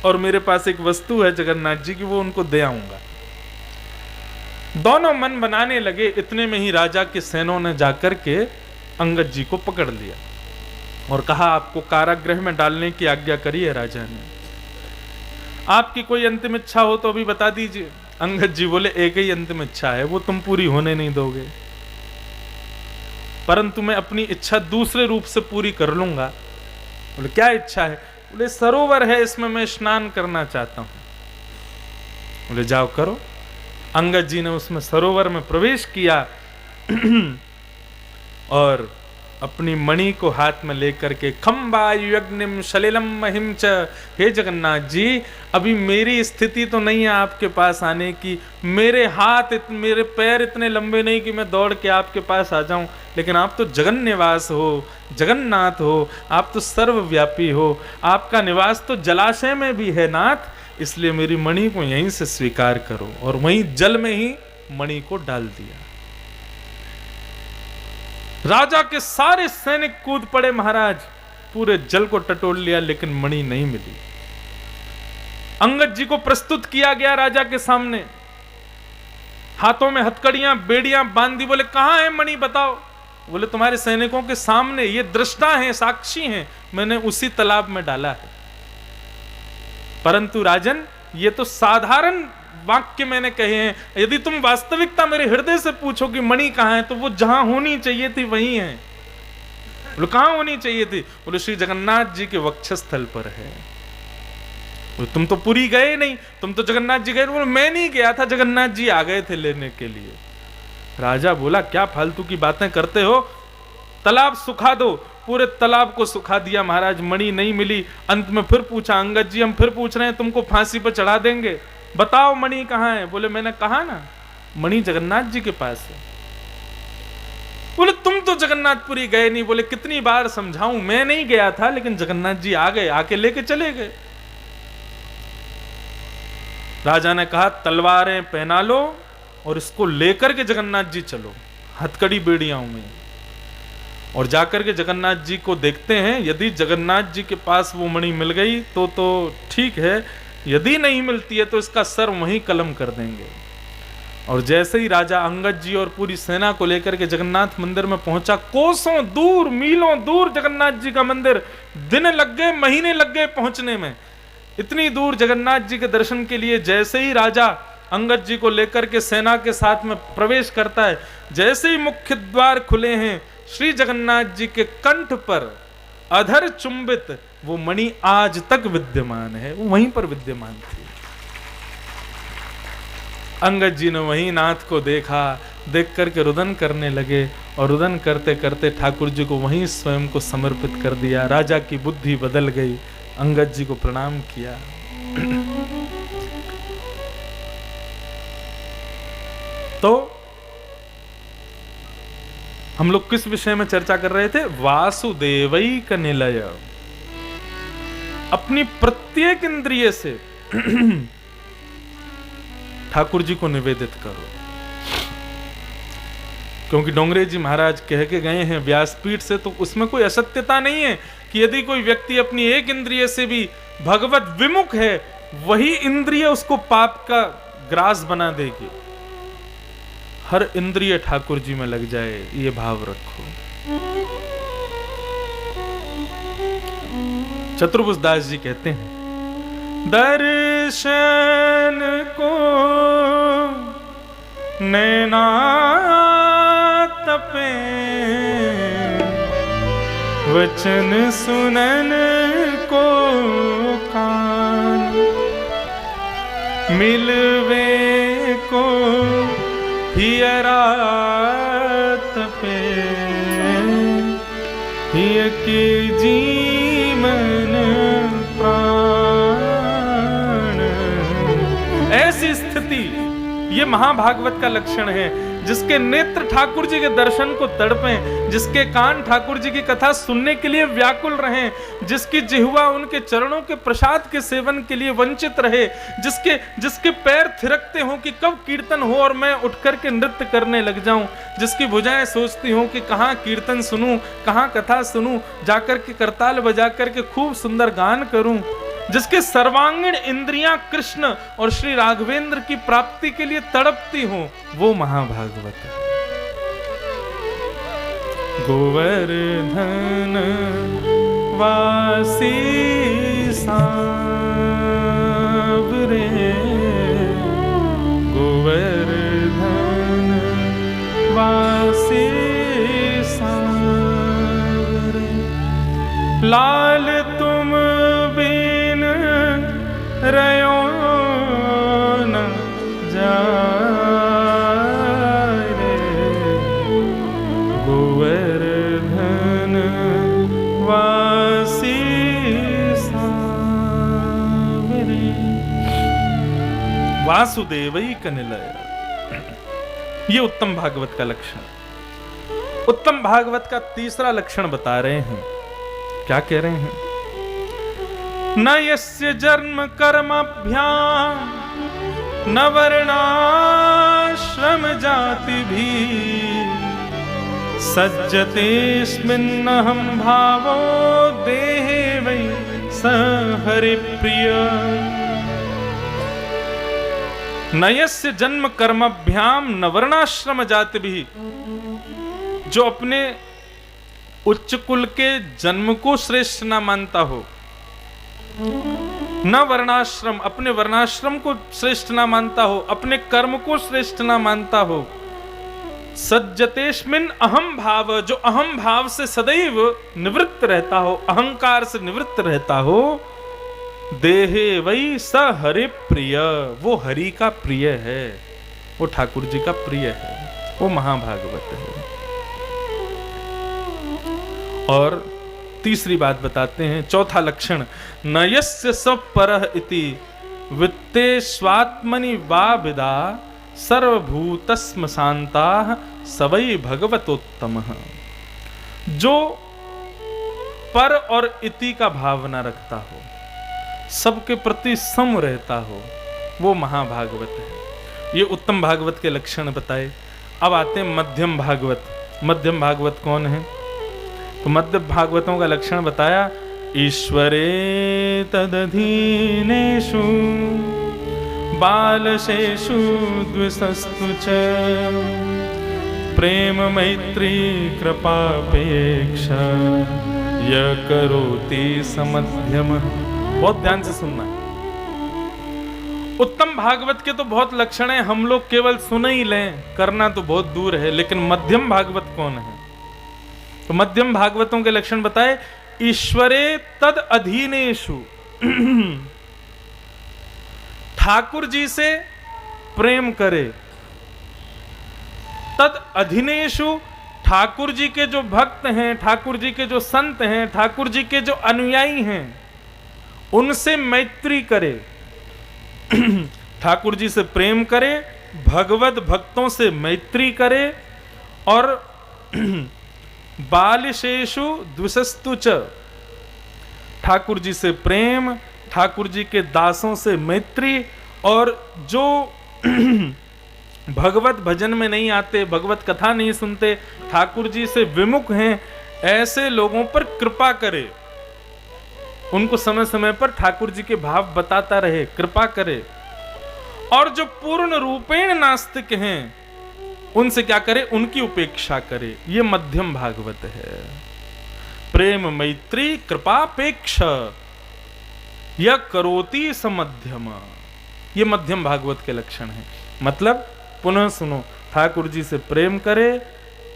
और मेरे पास एक वस्तु है जगन्नाथ जी की, वो उनको दे आऊंगा। दोनों मन बनाने लगे, इतने में ही राजा के सैनों ने जाकर के अंगद जी को पकड़ लिया और कहा आपको कारागृह में डालने की आज्ञा करी है राजा ने, आपकी कोई अंतिम इच्छा हो तो अभी बता दीजिए। अंगद जी बोले एक ही अंतिम इच्छा है, वो तुम पूरी होने नहीं दोगे, परंतु मैं अपनी इच्छा दूसरे रूप से पूरी कर लूंगा। बोले क्या इच्छा है? बोले सरोवर है, इसमें मैं स्नान करना चाहता हूं। बोले जाओ करो। अंगद जी ने उसमें सरोवर में प्रवेश किया और अपनी मणि को हाथ में लेकर के खम्बायुग्निम सलिलम महिम च, हे जगन्नाथ जी, अभी मेरी स्थिति तो नहीं है आपके पास आने की, मेरे हाथ मेरे पैर इतने लंबे नहीं कि मैं दौड़ के आपके पास आ जाऊं, लेकिन आप तो जगन निवास हो, जगन्नाथ हो, आप तो सर्वव्यापी हो, आपका निवास तो जलाशय में भी है नाथ, इसलिए मेरी मणि को यहीं से स्वीकार करो। और वहीं जल में ही मणि को डाल दिया। राजा के सारे सैनिक कूद पड़े महाराज, पूरे जल को टटोल लिया, लेकिन मणि नहीं मिली। अंगद जी को प्रस्तुत किया गया राजा के सामने, हाथों में हथकड़ियां बेड़ियां बांधी। बोले कहां है मणि बताओ? बोले तुम्हारे सैनिकों के सामने, ये दृष्टा हैं, साक्षी हैं, मैंने उसी तालाब में डाला है। परंतु राजन, ये तो साधारण वाक्य मैंने कहे हैं, यदि तुम वास्तविकता मेरे हृदय से पूछो कि मणि कहां है, तो वो जहां होनी चाहिए थी वहीं है। बोले कहां होनी चाहिए थी? बोले श्री जगन्नाथ जी के वक्षस्थल पर है। बोले तुम तो पुरी गए नहीं, तुम तो जगन्नाथ जी गए। बोले मैं नहीं गया था, जगन्नाथ जी आ गए थे लेने के लिए। राजा बोला क्या फालतू की बातें करते हो, तालाब सुखा दो। पूरे तालाब को सुखा दिया महाराज, मणि नहीं मिली। अंत में फिर पूछा, अंगद जी हम फिर पूछ रहे हैं, तुमको फांसी पर चढ़ा देंगे, बताओ मणि कहां है? बोले मैंने कहा ना, मणि जगन्नाथ जी के पास है। बोले तुम तो जगन्नाथपुरी गए नहीं। बोले कितनी बार समझाऊं, मैं नहीं गया था, लेकिन जगन्नाथ जी आ गए, आके लेके चले गए। राजा ने कहा तलवारें पहना लो और इसको लेकर के जगन्नाथ जी चलो हथकड़ी बेड़ियां में, और जाकर के जगन्नाथ जी को देखते हैं। यदि जगन्नाथ जी के पास वो मणि मिल गई तो ठीक है, यदि नहीं मिलती है तो इसका सर वहीं कलम कर देंगे। और जैसे ही राजा अंगद जी और पूरी सेना को लेकर के जगन्नाथ मंदिर में पहुंचा, कोसों दूर, मीलों दूर जगन्नाथ जी का मंदिर, दिन लग गए, महीने लग गए पहुंचने में। इतनी दूर जगन्नाथ जी के दर्शन के लिए जैसे ही राजा अंगद जी को लेकर के सेना के साथ में प्रवेश करता है, जैसे ही मुख्य द्वार खुले हैं, श्री जगन्नाथ जी के कंठ पर अधर चुंबित वो मणि आज तक विद्यमान है, वो वहीं पर विद्यमान थी। अंगद जी ने वहीं नाथ को देखा, देख करके रुदन करने लगे और रुदन करते करते ठाकुर जी को वहीं स्वयं को समर्पित कर दिया। राजा की बुद्धि बदल गई, अंगद जी को प्रणाम किया। तो हम लोग किस विषय में चर्चा कर रहे थे? वासुदेवैक निलय। अपनी प्रत्येक इंद्रिय से ठाकुर जी को निवेदित करो, क्योंकि डोंगरे जी महाराज कह के गए हैं व्यासपीठ से, तो उसमें कोई असत्यता नहीं है कि यदि कोई व्यक्ति अपनी एक इंद्रिय से भी भगवत विमुख है, वही इंद्रिय उसको पाप का ग्रास बना देगी। हर इंद्रिय ठाकुर जी में लग जाए, ये भाव रखो। चतुर्भुजदास जी कहते हैं, दर्शन को नैना तपे, वचन सुनन को कान, मिलवे को हियरा तपे, हिय के जीवन प्राण। ऐसी स्थिति ये महाभागवत का लक्षण है, जिसके नेत्र ठाकुर जी के दर्शन को तड़पें, जिसके कान ठाकुर जी की कथा सुनने के लिए व्याकुल रहें, जिसकी जिह्वा उनके चरणों के प्रसाद के सेवन के लिए वंचित रहे, जिसके पैर थिरकते हों कि कब कीर्तन हो और मैं उठ करके नृत्य करने लग जाऊं, जिसकी भुजाएं सोचती हों कि कहाँ कीर्तन सुनूं, कहाँ कथा सुनूं, जाकर के करताल बजा करके खूब सुंदर गान करूं, जिसके सर्वांगीण इंद्रियां कृष्ण और श्री राघवेंद्र की प्राप्ति के लिए तड़पती हों, वो महाभागवत है। गोवर्धन वासी सांवरे, गोवर्धन वासी सांवरे, लाल तुम बिन रयो न जाए रे, गोवर्धन वासी सांवरे। वासुदेवैक निलय, ये उत्तम भागवत का लक्षण। उत्तम भागवत का तीसरा लक्षण बता रहे हैं। क्या कह रहे हैं? न यस्य जन्म कर्मभ्याम न वर्णाश्रम जाति भी, सज्जतेऽस्मिन्नहं भावो देहे वै स हरिप्रिय। न यस्य जन्म कर्मभ्याम न वर्णाश्रम जाति भी, जो अपने उच्च कुल के जन्म को श्रेष्ठ ना मानता हो, न वर्णाश्रम, अपने वर्णाश्रम को श्रेष्ठ ना मानता हो, अपने कर्म को श्रेष्ठ ना मानता हो, सज्जतेस्मिन् अहम भाव, जो अहम भाव से सदैव निवृत्त रहता हो, अहंकार से निवृत्त रहता हो, देहे वही स हरि प्रिय, वो हरि का प्रिय है, वो ठाकुर जी का प्रिय है, वो महाभागवत है। और तीसरी बात बताते हैं, चौथा लक्षण, न यस्य सब परः इति वित्ते स्वात्मनि वा विदा सर्वभूतस्म शान्ताः सवै भगवतोत्तमः। जो पर और इति का भावना रखता हो, सबके प्रति सम रहता हो, वो महाभागवत है। ये उत्तम भागवत के लक्षण बताए। अब आते हैं मध्यम भागवत। मध्यम भागवत कौन है? तो मध्य भागवतों का लक्षण बताया, ईश्वरे तदधीनेषु बालशेषु द्विषस्तु च प्रेम मैत्री कृपापेक्षा य करोति समध्यम। बहुत ध्यान से सुनना। उत्तम भागवत के तो बहुत लक्षण हैं, हम लोग केवल सुन ही लें, करना तो बहुत दूर है। लेकिन मध्यम भागवत कौन है? तो मध्यम भागवतों के लक्षण बताए। ईश्वरे तद अधीनेषु, ठाकुर जी से प्रेम करे। तद अधीनेषु, ठाकुर जी के जो भक्त हैं, ठाकुर जी के जो संत हैं, ठाकुर जी के जो अनुयायी हैं, उनसे मैत्री करे। ठाकुर जी से प्रेम करे, भगवत भक्तों से मैत्री करे। और बालशेषु द्विषस्तु च, ठाकुर जी से प्रेम, ठाकुर जी के दासों से मैत्री। और जो भगवत भजन में नहीं आते, भगवत कथा नहीं सुनते, ठाकुर जी से विमुख हैं, ऐसे लोगों पर कृपा करे। उनको समय समय पर ठाकुर जी के भाव बताता रहे, कृपा करे। और जो पूर्ण रूपेण नास्तिक हैं, उनसे क्या करे? उनकी उपेक्षा करे। ये मध्यम भागवत है। प्रेम मैत्री कृपापेक्षा यह करोति समध्यम, ये मध्यम भागवत के लक्षण हैं। मतलब पुनः सुनो, ठाकुर जी से प्रेम करे,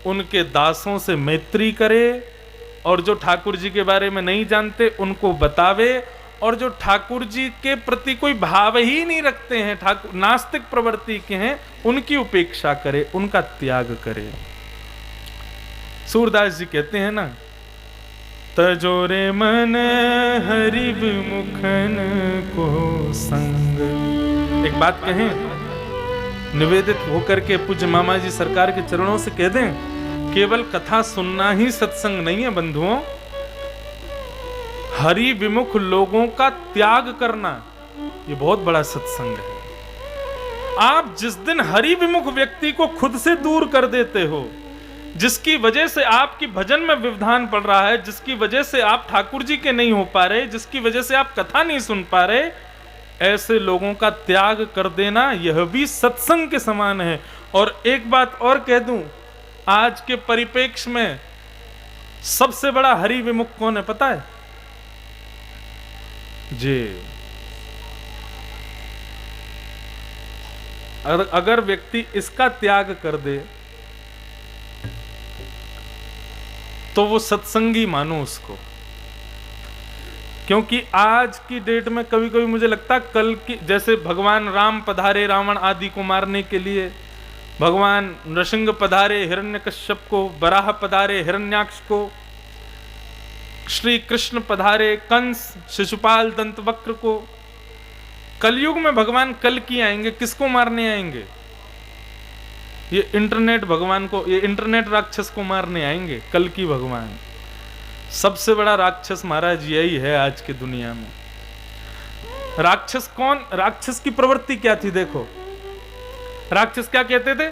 उनके दासों से मैत्री करे, और जो ठाकुर जी के बारे में नहीं जानते उनको बतावे, और जो ठाकुर जी के प्रति कोई भाव ही नहीं रखते हैं, ठाकुर नास्तिक प्रवृत्ति के हैं, उनकी उपेक्षा करे, उनका त्याग करे। सूरदास जी कहते हैं ना, तजोरे मन हरि विमुखन को संग। एक बात कहें, निवेदित होकर के पूज्य मामा जी सरकार के चरणों से कह दें, केवल कथा सुनना ही सत्संग नहीं है बंधुओं, हरि विमुख लोगों का त्याग करना ये बहुत बड़ा सत्संग है। आप जिस दिन हरि विमुख व्यक्ति को खुद से दूर कर देते हो, जिसकी वजह से आपकी भजन में व्यवधान पड़ रहा है, जिसकी वजह से आप ठाकुर जी के नहीं हो पा रहे, जिसकी वजह से आप कथा नहीं सुन पा रहे, ऐसे लोगों का त्याग कर देना यह भी सत्संग के समान है। और एक बात और कह दूं, आज के परिप्रेक्ष्य में सबसे बड़ा हरि विमुख कौन है पता है जी? अगर व्यक्ति इसका त्याग कर दे तो वो सत्संगी मानो उसको। क्योंकि आज की डेट में कभी कभी मुझे लगता है कल की, जैसे भगवान राम पधारे रावण आदि को मारने के लिए, भगवान नृसिंह पधारे हिरण्यकश्यप को, बराह पधारे हिरण्याक्ष को, श्री कृष्ण पधारे कंस शिशुपाल दंतवक्र को, कलयुग में भगवान कल की आएंगे, किसको मारने आएंगे? ये इंटरनेट भगवान को, ये इंटरनेट राक्षस को मारने आएंगे कल की भगवान। सबसे बड़ा राक्षस महाराज यही है आज की दुनिया में। राक्षस कौन? राक्षस की प्रवृत्ति क्या थी? देखो, राक्षस क्या कहते थे?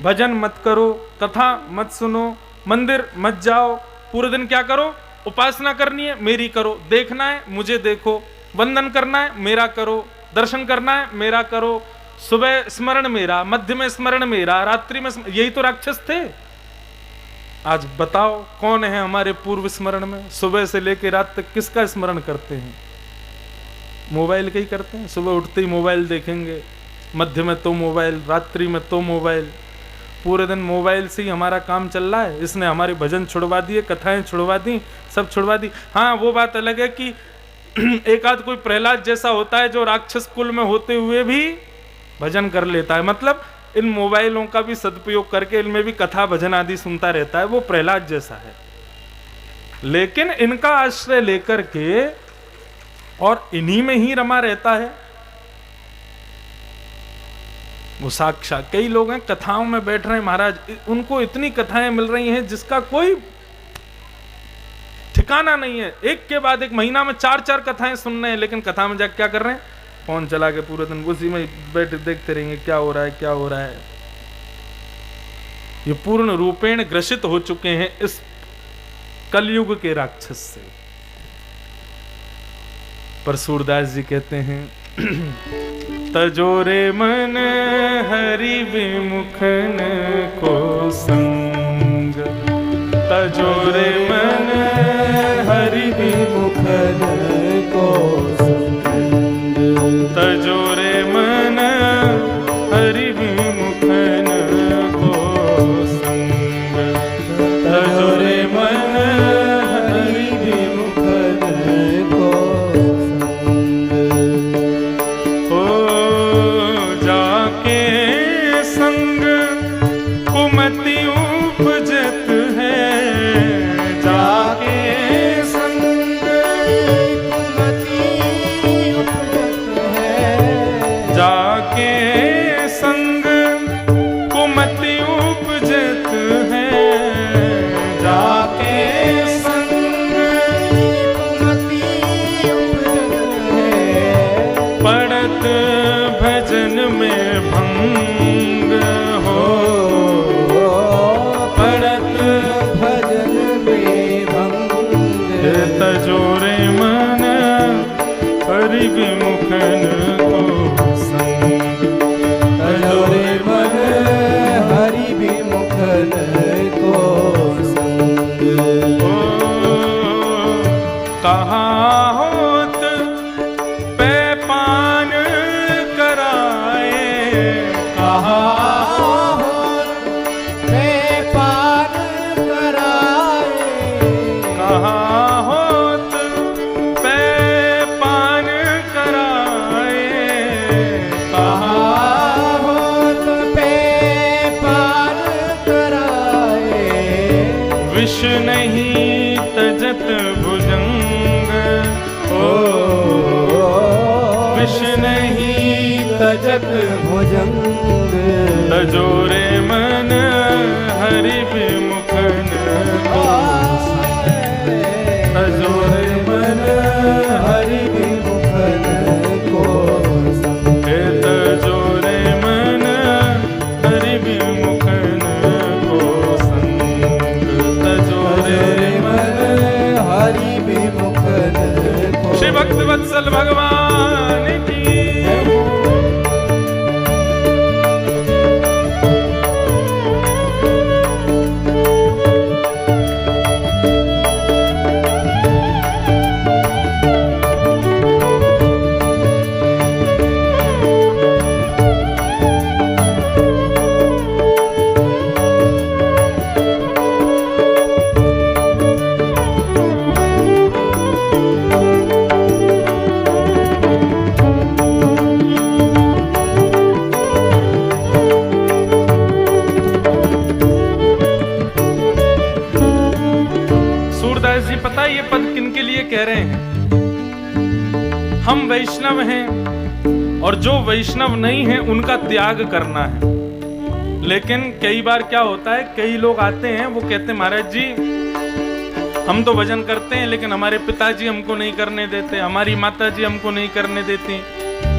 भजन मत करो, कथा मत सुनो, मंदिर मत जाओ, पूरे दिन क्या करो? उपासना करनी है मेरी करो, देखना है मुझे देखो, वंदन करना है मेरा करो, दर्शन करना है मेरा करो, सुबह स्मरण मेरा, मध्य में स्मरण मेरा, रात्रि में यही तो राक्षस थे। आज बताओ कौन है हमारे पूर्व स्मरण में? सुबह से लेकर रात तक किसका स्मरण करते हैं? मोबाइल का ही करते हैं। सुबह उठते ही मोबाइल देखेंगे, मध्य में तो मोबाइल, रात्रि में तो मोबाइल, पूरे दिन मोबाइल से ही हमारा काम चल रहा है। इसने हमारे भजन छुड़वा दिए, कथाएं छुड़वा दी, सब छुड़वा दी। हाँ, वो बात अलग है कि एक आध कोई प्रहलाद जैसा होता है जो राक्षस कुल में होते हुए भी भजन कर लेता है, मतलब इन मोबाइलों का भी सदुपयोग करके इनमें भी कथा भजन आदि सुनता रहता है, वो प्रहलाद जैसा है। लेकिन इनका आश्रय लेकर के और इन्हीं में ही रमा रहता है वो साक्षात। कई लोग हैं कथाओं में बैठ रहे हैं महाराज, उनको इतनी कथाएं मिल रही हैं जिसका कोई ठिकाना नहीं है। एक के बाद एक महीना में 4-4 कथाएं सुन रहे हैं, लेकिन कथा में जाकर क्या कर रहे हैं? फोन चला के पूरे दिन उसी में बैठ देखते रहेंगे क्या हो रहा है, क्या हो रहा है। ये पूर्ण रूपेण ग्रसित हो चुके हैं इस कलयुग के राक्षस से। पर सूरदास जी कहते हैं तजोरे मन हरि विमुखन को संग, तजोरे मन हरि विमुखन को संग, तजोरे मन हरि विमुखन को संग, तजोरे मन हरि विमुखन को संग। ओ जाके संग कुमति उपजत है, जाके संग कुमति उपजत है, जाके संग कुमति उपजत है, जाके संग कुमति उपजत है, पड़त भजन में भंग हो, पड़त भजन में भंग, तजोरे मन हरि विमुखन को संग, तजोरे मन हरि विमुखन को संग। ओ कहाँ होत पे पान कराए, कहाँ होत पे पान कराए, कहाँ होत पे पान कराए, कहाँ होत पे पान कराए, विष नहीं तजत भुजंग, ओ विष नहीं तजत भुजंग, तजोरे मन हरि विमुखन को संग, तजोरे मन हरि विमुखन को संग, तजोरे मन हरि विमुखन को संग, तजोरे मन हरि विमुखन को। श्री भक्त वत्सल भगवान की पता ये पद किनके लिए कह रहे हैं? हम वैष्णव हैं और जो वैष्णव नहीं है उनका त्याग करना है। लेकिन कई बार क्या होता है, कई लोग आते हैं वो कहते हैं महाराज जी हम तो भजन करते हैं लेकिन हमारे पिताजी हमको नहीं करने देते, हमारी माता जी हमको नहीं करने देती,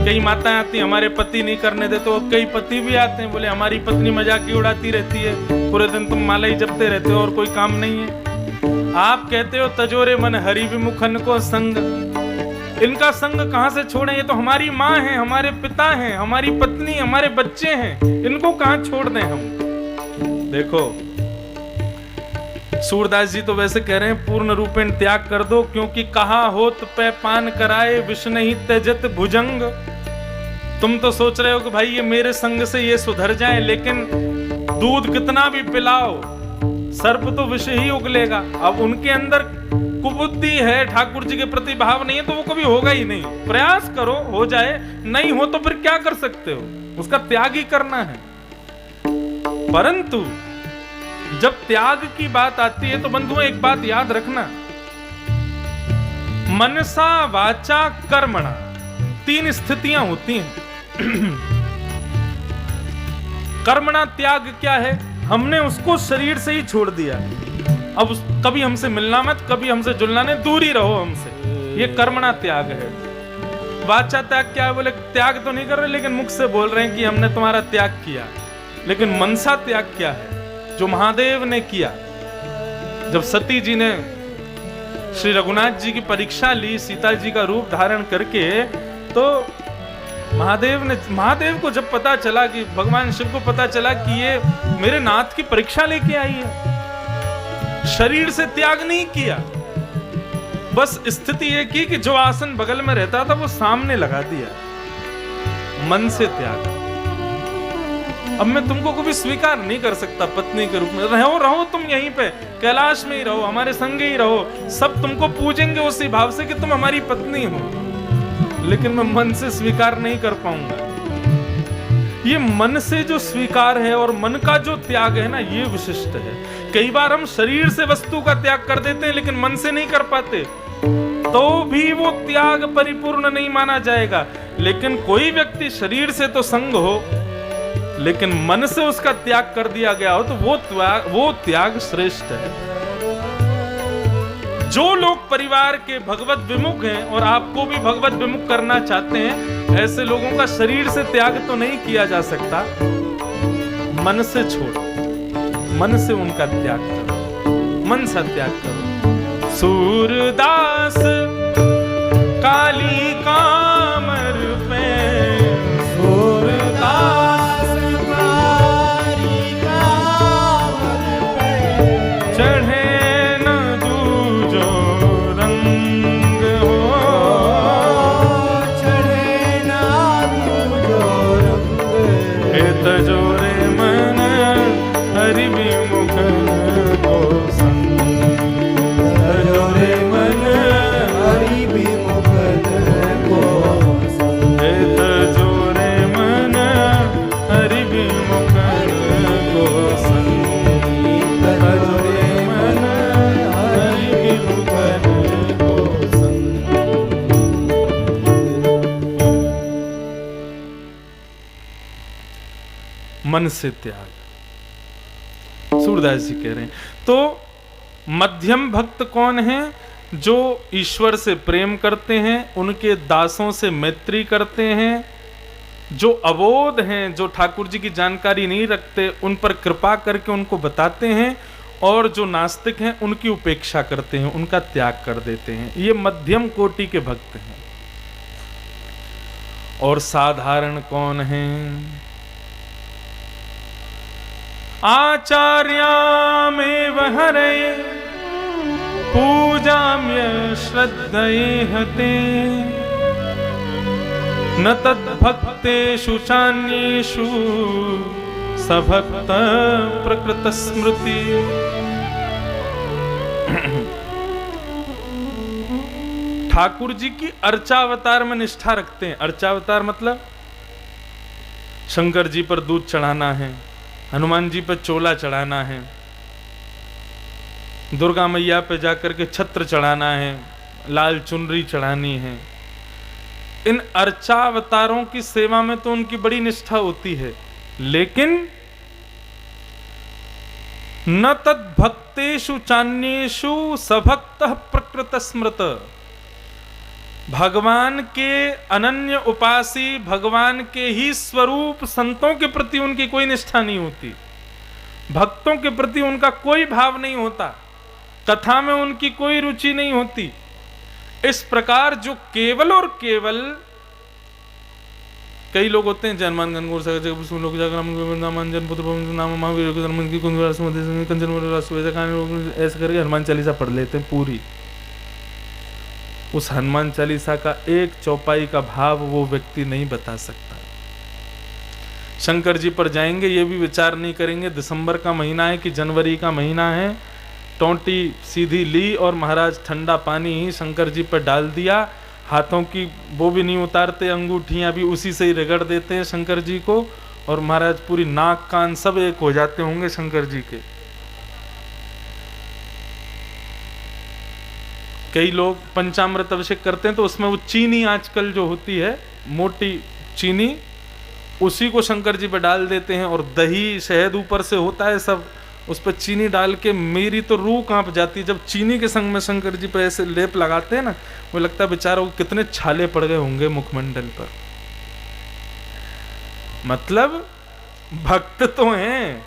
कई माताएं आती हमारे पति नहीं करने देते, और कई पति भी आते हैं बोले हमारी पत्नी मजाक ही उड़ाती रहती है, पूरे दिन तुम माला ही जपते रहते हो और कोई काम नहीं है। आप कहते हो तजोरे मन हरि विमुखन को संग, इनका संग कहां से छोड़ें? ये तो हमारी माँ है, हमारे पिता हैं, हमारी पत्नी, हमारे बच्चे हैं, इनको कहां छोड़ दें हम? देखो सूरदास जी तो वैसे कह रहे हैं पूर्ण रूपेण त्याग कर दो, क्योंकि कहा होत पे पान कराए विष नहीं त्यजत भुजंग। तुम तो सोच रहे हो कि भाई ये मेरे संग से ये सुधर जाए, लेकिन दूध कितना भी पिलाओ सर्प तो विष ही उगलेगा। अब उनके अंदर कुबुद्धि है, ठाकुर जी के प्रति भाव नहीं है, तो वो कभी होगा ही नहीं। प्रयास करो हो जाए, नहीं हो तो फिर क्या कर सकते हो, उसका त्याग ही करना है। परंतु जब त्याग की बात आती है तो बंधुओं एक बात याद रखना, मनसा वाचा कर्मणा 3 स्थितियां होती हैं। कर्मणा त्याग क्या है? हमने उसको शरीर से ही छोड़ दिया, अब कभी हमसे मिलना मत, कभी हमसे जुलना नहीं, दूर ही रहो हमसे, ये कर्मणा त्याग है। वाचा त्याग क्या है? बोले त्याग तो नहीं कर रहे लेकिन मुख से बोल रहे हैं कि हमने तुम्हारा त्याग किया। लेकिन मनसा त्याग क्या है? जो महादेव ने किया। जब सती जी ने श्री रघुनाथ जी की परीक्षा ली सीता जी का रूप धारण करके, तो महादेव को जब पता चला कि भगवान शिव को पता चला कि ये मेरे नाथ की परीक्षा लेके आई है, शरीर से त्याग नहीं किया, बस स्थिति ये की कि जो आसन बगल में रहता था वो सामने लगा दिया, मन से त्याग। अब मैं तुमको कभी स्वीकार नहीं कर सकता पत्नी के रूप में। रहो तुम यहीं पे कैलाश में ही रहो, हमारे संग ही रहो, सब तुमको पूजेंगे उसी भाव से कि तुम हमारी पत्नी हो, लेकिन मैं मन से स्वीकार नहीं कर पाऊंगा। ये मन से जो स्वीकार है और मन का जो त्याग है ना, ये विशिष्ट है। कई बार हम शरीर से वस्तु का त्याग कर देते हैं लेकिन मन से नहीं कर पाते, तो भी वो त्याग परिपूर्ण नहीं माना जाएगा। लेकिन कोई व्यक्ति शरीर से तो संग हो लेकिन मन से उसका त्याग कर दिया गया हो, तो वो त्याग श्रेष्ठ है। जो लोग परिवार के भगवत विमुख हैं और आपको भी भगवत विमुख करना चाहते हैं, ऐसे लोगों का शरीर से त्याग तो नहीं किया जा सकता, मन से छोड़ो, मन से उनका त्याग करो, मन से त्याग करो। सूरदास काली कामर पे, सूरदास काली कामर पे, चढ़े तजोरे मन हरि विमुख को संग, तजोरे मन हरि विमुख को संग, तजोरे मन हरि विमुख को संग, तजोरे मन हरि विमुख को संग। मन से त्याग, सूरदास जी कह रहे हैं। तो मध्यम भक्त कौन है? जो ईश्वर से प्रेम करते हैं, उनके दासों से मैत्री करते हैं, जो अबोध हैं, जो ठाकुर जी की जानकारी नहीं रखते, उन पर कृपा करके उनको बताते हैं, और जो नास्तिक हैं उनकी उपेक्षा करते हैं, उनका त्याग कर देते हैं। ये मध्यम कोटि के भक्त हैं। और साधारण कौन है? आचार्यामेव हरे पूजाम्य श्रद्धयेहते, न तद्भक्तेषु चान्येषु सभक्त प्रकृत स्मृति। ठाकुर जी की अर्चावतार में निष्ठा रखते हैं। अर्चावतार मतलब शंकर जी पर दूध चढ़ाना है, हनुमान जी पर चोला चढ़ाना है, दुर्गा मैया पे जाकर के छत्र चढ़ाना है, लाल चुनरी चढ़ानी है। इन अर्चावतारों की सेवा में तो उनकी बड़ी निष्ठा होती है, लेकिन न तद्भक्तेषु चान्येषु सभक्तः प्रकृत स्मृत। भगवान के अनन्य उपासी, भगवान के ही स्वरूप संतों के प्रति उनकी कोई निष्ठा नहीं होती, भक्तों के प्रति उनका कोई भाव नहीं होता, कथा में उनकी कोई रुचि नहीं होती। इस प्रकार जो केवल और केवल, कई लोग होते हैं जनमान गणगौर सागर लोग ऐसे करके हनुमान चालीसा पढ़ लेते हैं पूरी। उस हनुमान चालीसा का एक चौपाई का भाव वो व्यक्ति नहीं बता सकता। शंकर जी पर जाएंगे ये भी विचार नहीं करेंगे दिसंबर का महीना है कि जनवरी का महीना है, टोंटी सीधी ली और महाराज ठंडा पानी ही शंकर जी पर डाल दिया, हाथों की वो भी नहीं उतारते, अंगूठियां भी उसी से ही रगड़ देते हैं शंकर जी को, और महाराज पूरी नाक कान सब एक हो जाते होंगे शंकर जी के। कई लोग पंचामृत अभिषेक करते हैं तो उसमें वो चीनी आजकल जो होती है मोटी चीनी, उसी को शंकर जी पे डाल देते हैं, और दही शहद ऊपर से होता है सब, उस पर चीनी डाल के मेरी तो रूह कांप जाती है जब चीनी के संग में शंकर जी पे ऐसे लेप लगाते हैं ना, वो लगता है बेचारों को कितने छाले पड़ गए होंगे मुखमंडल पर। मतलब भक्त तो हैं,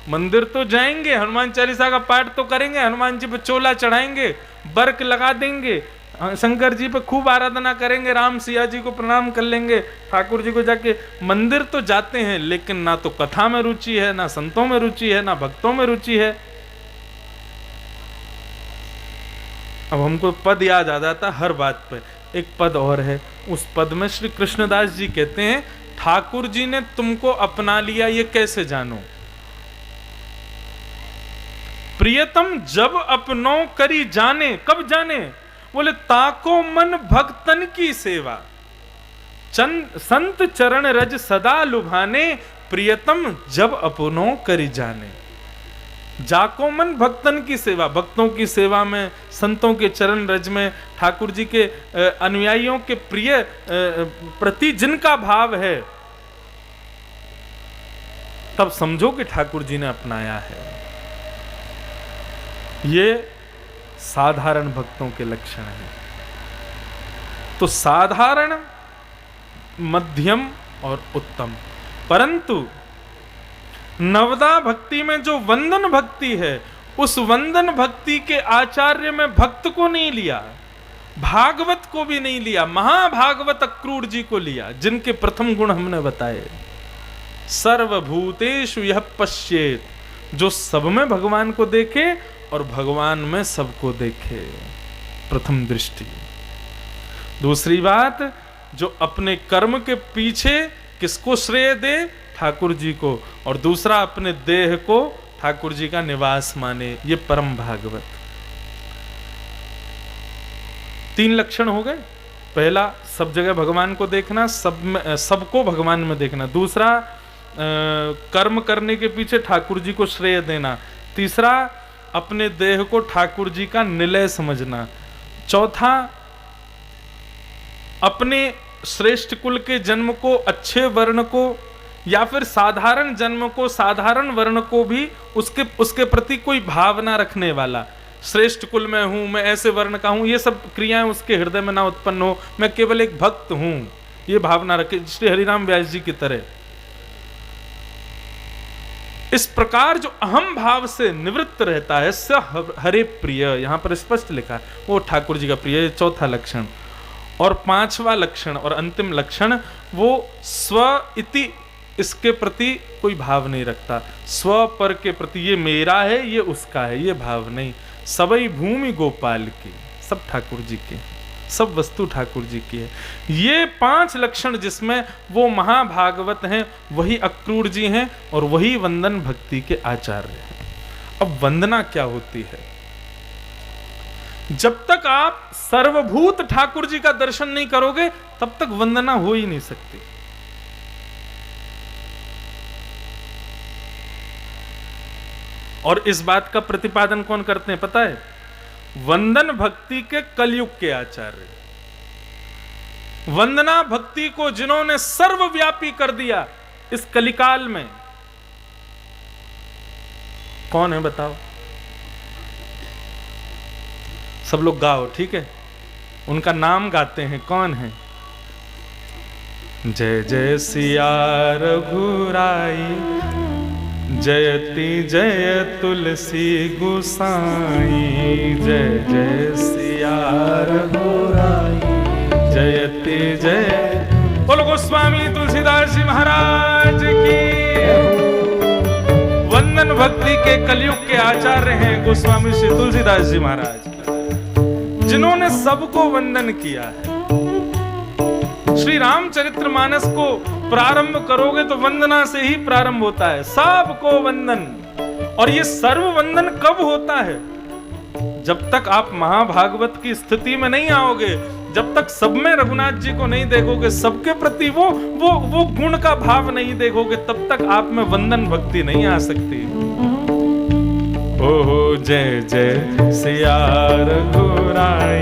मंदिर तो जाएंगे, हनुमान चालीसा का पाठ तो करेंगे, हनुमान जी पे चोला चढ़ाएंगे, बर्क लगा देंगे, शंकर जी पे खूब आराधना करेंगे, राम सिया जी को प्रणाम कर लेंगे, ठाकुर जी को जाके मंदिर तो जाते हैं, लेकिन ना तो कथा में रुचि है, ना संतों में रुचि है, ना भक्तों में रुचि है। अब हमको पद याद आ जाता हर बात पे। एक पद और है, उस पद में श्री कृष्णदास जी कहते हैं, ठाकुर जी ने तुमको अपना लिया ये कैसे जानो? प्रियतम जब अपनों करी जाने, कब जाने? बोले ताको मन भक्तन की सेवा, संत चरण रज सदा लुभाने, प्रियतम जब अपनों करी जाने। जाको मन भक्तन की सेवा, भक्तों की सेवा में, संतों के चरण रज में, ठाकुर जी के अनुयायियों के प्रिय प्रति जिनका भाव है, तब समझो कि ठाकुर जी ने अपनाया है। ये साधारण भक्तों के लक्षण हैं। तो साधारण, मध्यम और उत्तम। परंतु नवदा भक्ति में जो वंदन भक्ति है, उस वंदन भक्ति के आचार्य में भक्त को नहीं लिया, भागवत को भी नहीं लिया, महाभागवत अक्रूर जी को लिया, जिनके प्रथम गुण हमने बताए। सर्वभूतेषु यः पश्येत, जो सब में भगवान को देखे और भगवान में सबको देखे, प्रथम दृष्टि। दूसरी बात, जो अपने कर्म के पीछे किसको श्रेय दे? ठाकुर जी को, और दूसरा अपने देह को ठाकुर जी का निवास माने, ये परम भागवत। 3 लक्षण हो गए। पहला, सब जगह भगवान को देखना, सबको भगवान में देखना। दूसरा, कर्म करने के पीछे ठाकुर जी को श्रेय देना। तीसरा, अपने देह को ठाकुर जी का निलय समझना। चौथा, अपने श्रेष्ठ कुल के जन्म को, अच्छे वर्ण को, या फिर साधारण जन्म को, साधारण वर्ण को भी उसके प्रति कोई भावना रखने वाला। श्रेष्ठ कुल में हूं, मैं ऐसे वर्ण का हूं, ये सब क्रियाएं उसके हृदय में ना उत्पन्न हो, मैं केवल एक भक्त हूं, ये भावना रखे, श्री हरिराम व्यास जी की तरह। इस प्रकार जो अहम भाव से निवृत्त रहता है, स हरे प्रिय, यहां पर स्पष्ट लिखा है, वो ठाकुर जी का प्रिय। चौथा लक्षण। और 5वां लक्षण और अंतिम लक्षण, वो स्व इति, इसके प्रति कोई भाव नहीं रखता, स्व पर के प्रति, ये मेरा है, ये उसका है, ये भाव नहीं। सबई भूमि गोपाल की, सब ठाकुर जी के, सब वस्तु ठाकुर जी की है। ये 5 लक्षण जिसमें वो महाभागवत हैं, वही अक्रूर जी हैं, और वही वंदन भक्ति के आचार्य हैं। अब वंदना क्या होती है? जब तक आप सर्वभूत ठाकुर जी का दर्शन नहीं करोगे, तब तक वंदना हो ही नहीं सकती। और इस बात का प्रतिपादन कौन करते हैं पता है? वंदन भक्ति के कलयुग के आचार्य। वंदना भक्ति को जिन्होंने सर्वव्यापी कर दिया इस कलिकाल में, कौन है बताओ? सब लोग गाओ, ठीक है? उनका नाम गाते हैं, कौन है? जय जय सिया रघुराई, जयति जय तुलसी गोसाई, जय जय सिया रघुराई, जयति जय। बोलो गोस्वामी तुलसीदास जी महाराज की। वंदन भक्ति के कलयुग के आचार्य हैं गोस्वामी श्री तुलसीदास जी महाराज, जिन्होंने सबको वंदन किया है। श्री रामचरितमानस को प्रारंभ करोगे तो वंदना से ही प्रारंभ होता है, सबको वंदन। और ये सर्व वंदन कब होता है? जब तक आप महाभागवत की स्थिति में नहीं आओगे, जब तक सब में रघुनाथ जी को नहीं देखोगे, सबके प्रति वो गुण का भाव नहीं देखोगे, तब तक आप में वंदन भक्ति नहीं आ सकती। ओहो जय जय सिया रघुराई,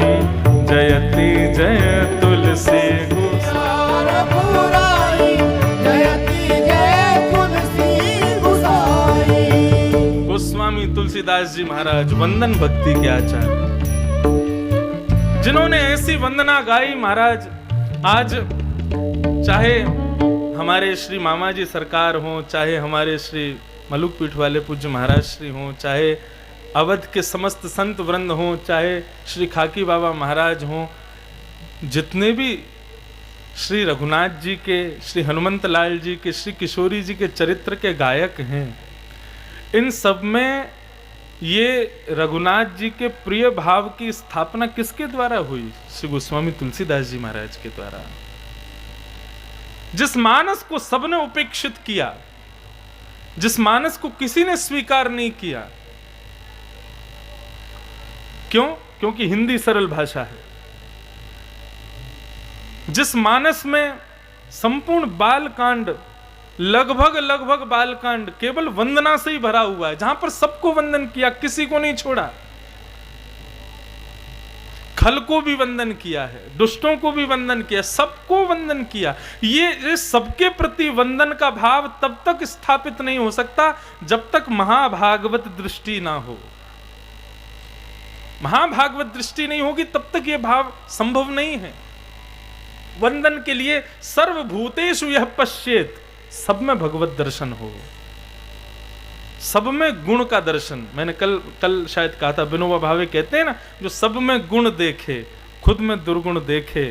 जयति जय तुलसी गोस्वामी तुलसीदास जी महाराज वंदन भक्ति के आचार्य, जिन्होंने ऐसी वंदना गाई महाराज। आज चाहे हमारे श्री मामा जी सरकार हो, चाहे हमारे श्री मलुक पीठ वाले पूज्य महाराज श्री हो, चाहे अवध के समस्त संत वृंद हों, चाहे श्री खाकी बाबा महाराज हों, जितने भी श्री रघुनाथ जी के, श्री हनुमंत लाल जी के, श्री किशोरी जी के चरित्र के गायक हैं, इन सब में ये रघुनाथ जी के प्रिय भाव की स्थापना किसके द्वारा हुई? श्री गोस्वामी तुलसीदास जी महाराज के द्वारा। जिस मानस को सबने उपेक्षित किया, जिस मानस को किसी ने स्वीकार नहीं किया, क्यों? क्योंकि हिंदी सरल भाषा है। जिस मानस में संपूर्ण बालकांड, लगभग बालकांड केवल वंदना से ही भरा हुआ है, जहां पर सबको वंदन किया, किसी को नहीं छोड़ा, खल को भी वंदन किया है, दुष्टों को भी वंदन किया, सबको वंदन किया। ये सबके प्रति वंदन का भाव तब तक स्थापित नहीं हो सकता जब तक महाभागवत दृष्टि ना हो। महाभागवत दृष्टि नहीं होगी तब तक यह भाव संभव नहीं है। वंदन के लिए सर्वभूतेषु यह पश्येत, सब में भगवत दर्शन हो, सब में गुण का दर्शन। मैंने कल शायद कहा था, विनोबा भावे कहते हैं ना, जो सब में गुण देखे खुद में दुर्गुण देखे,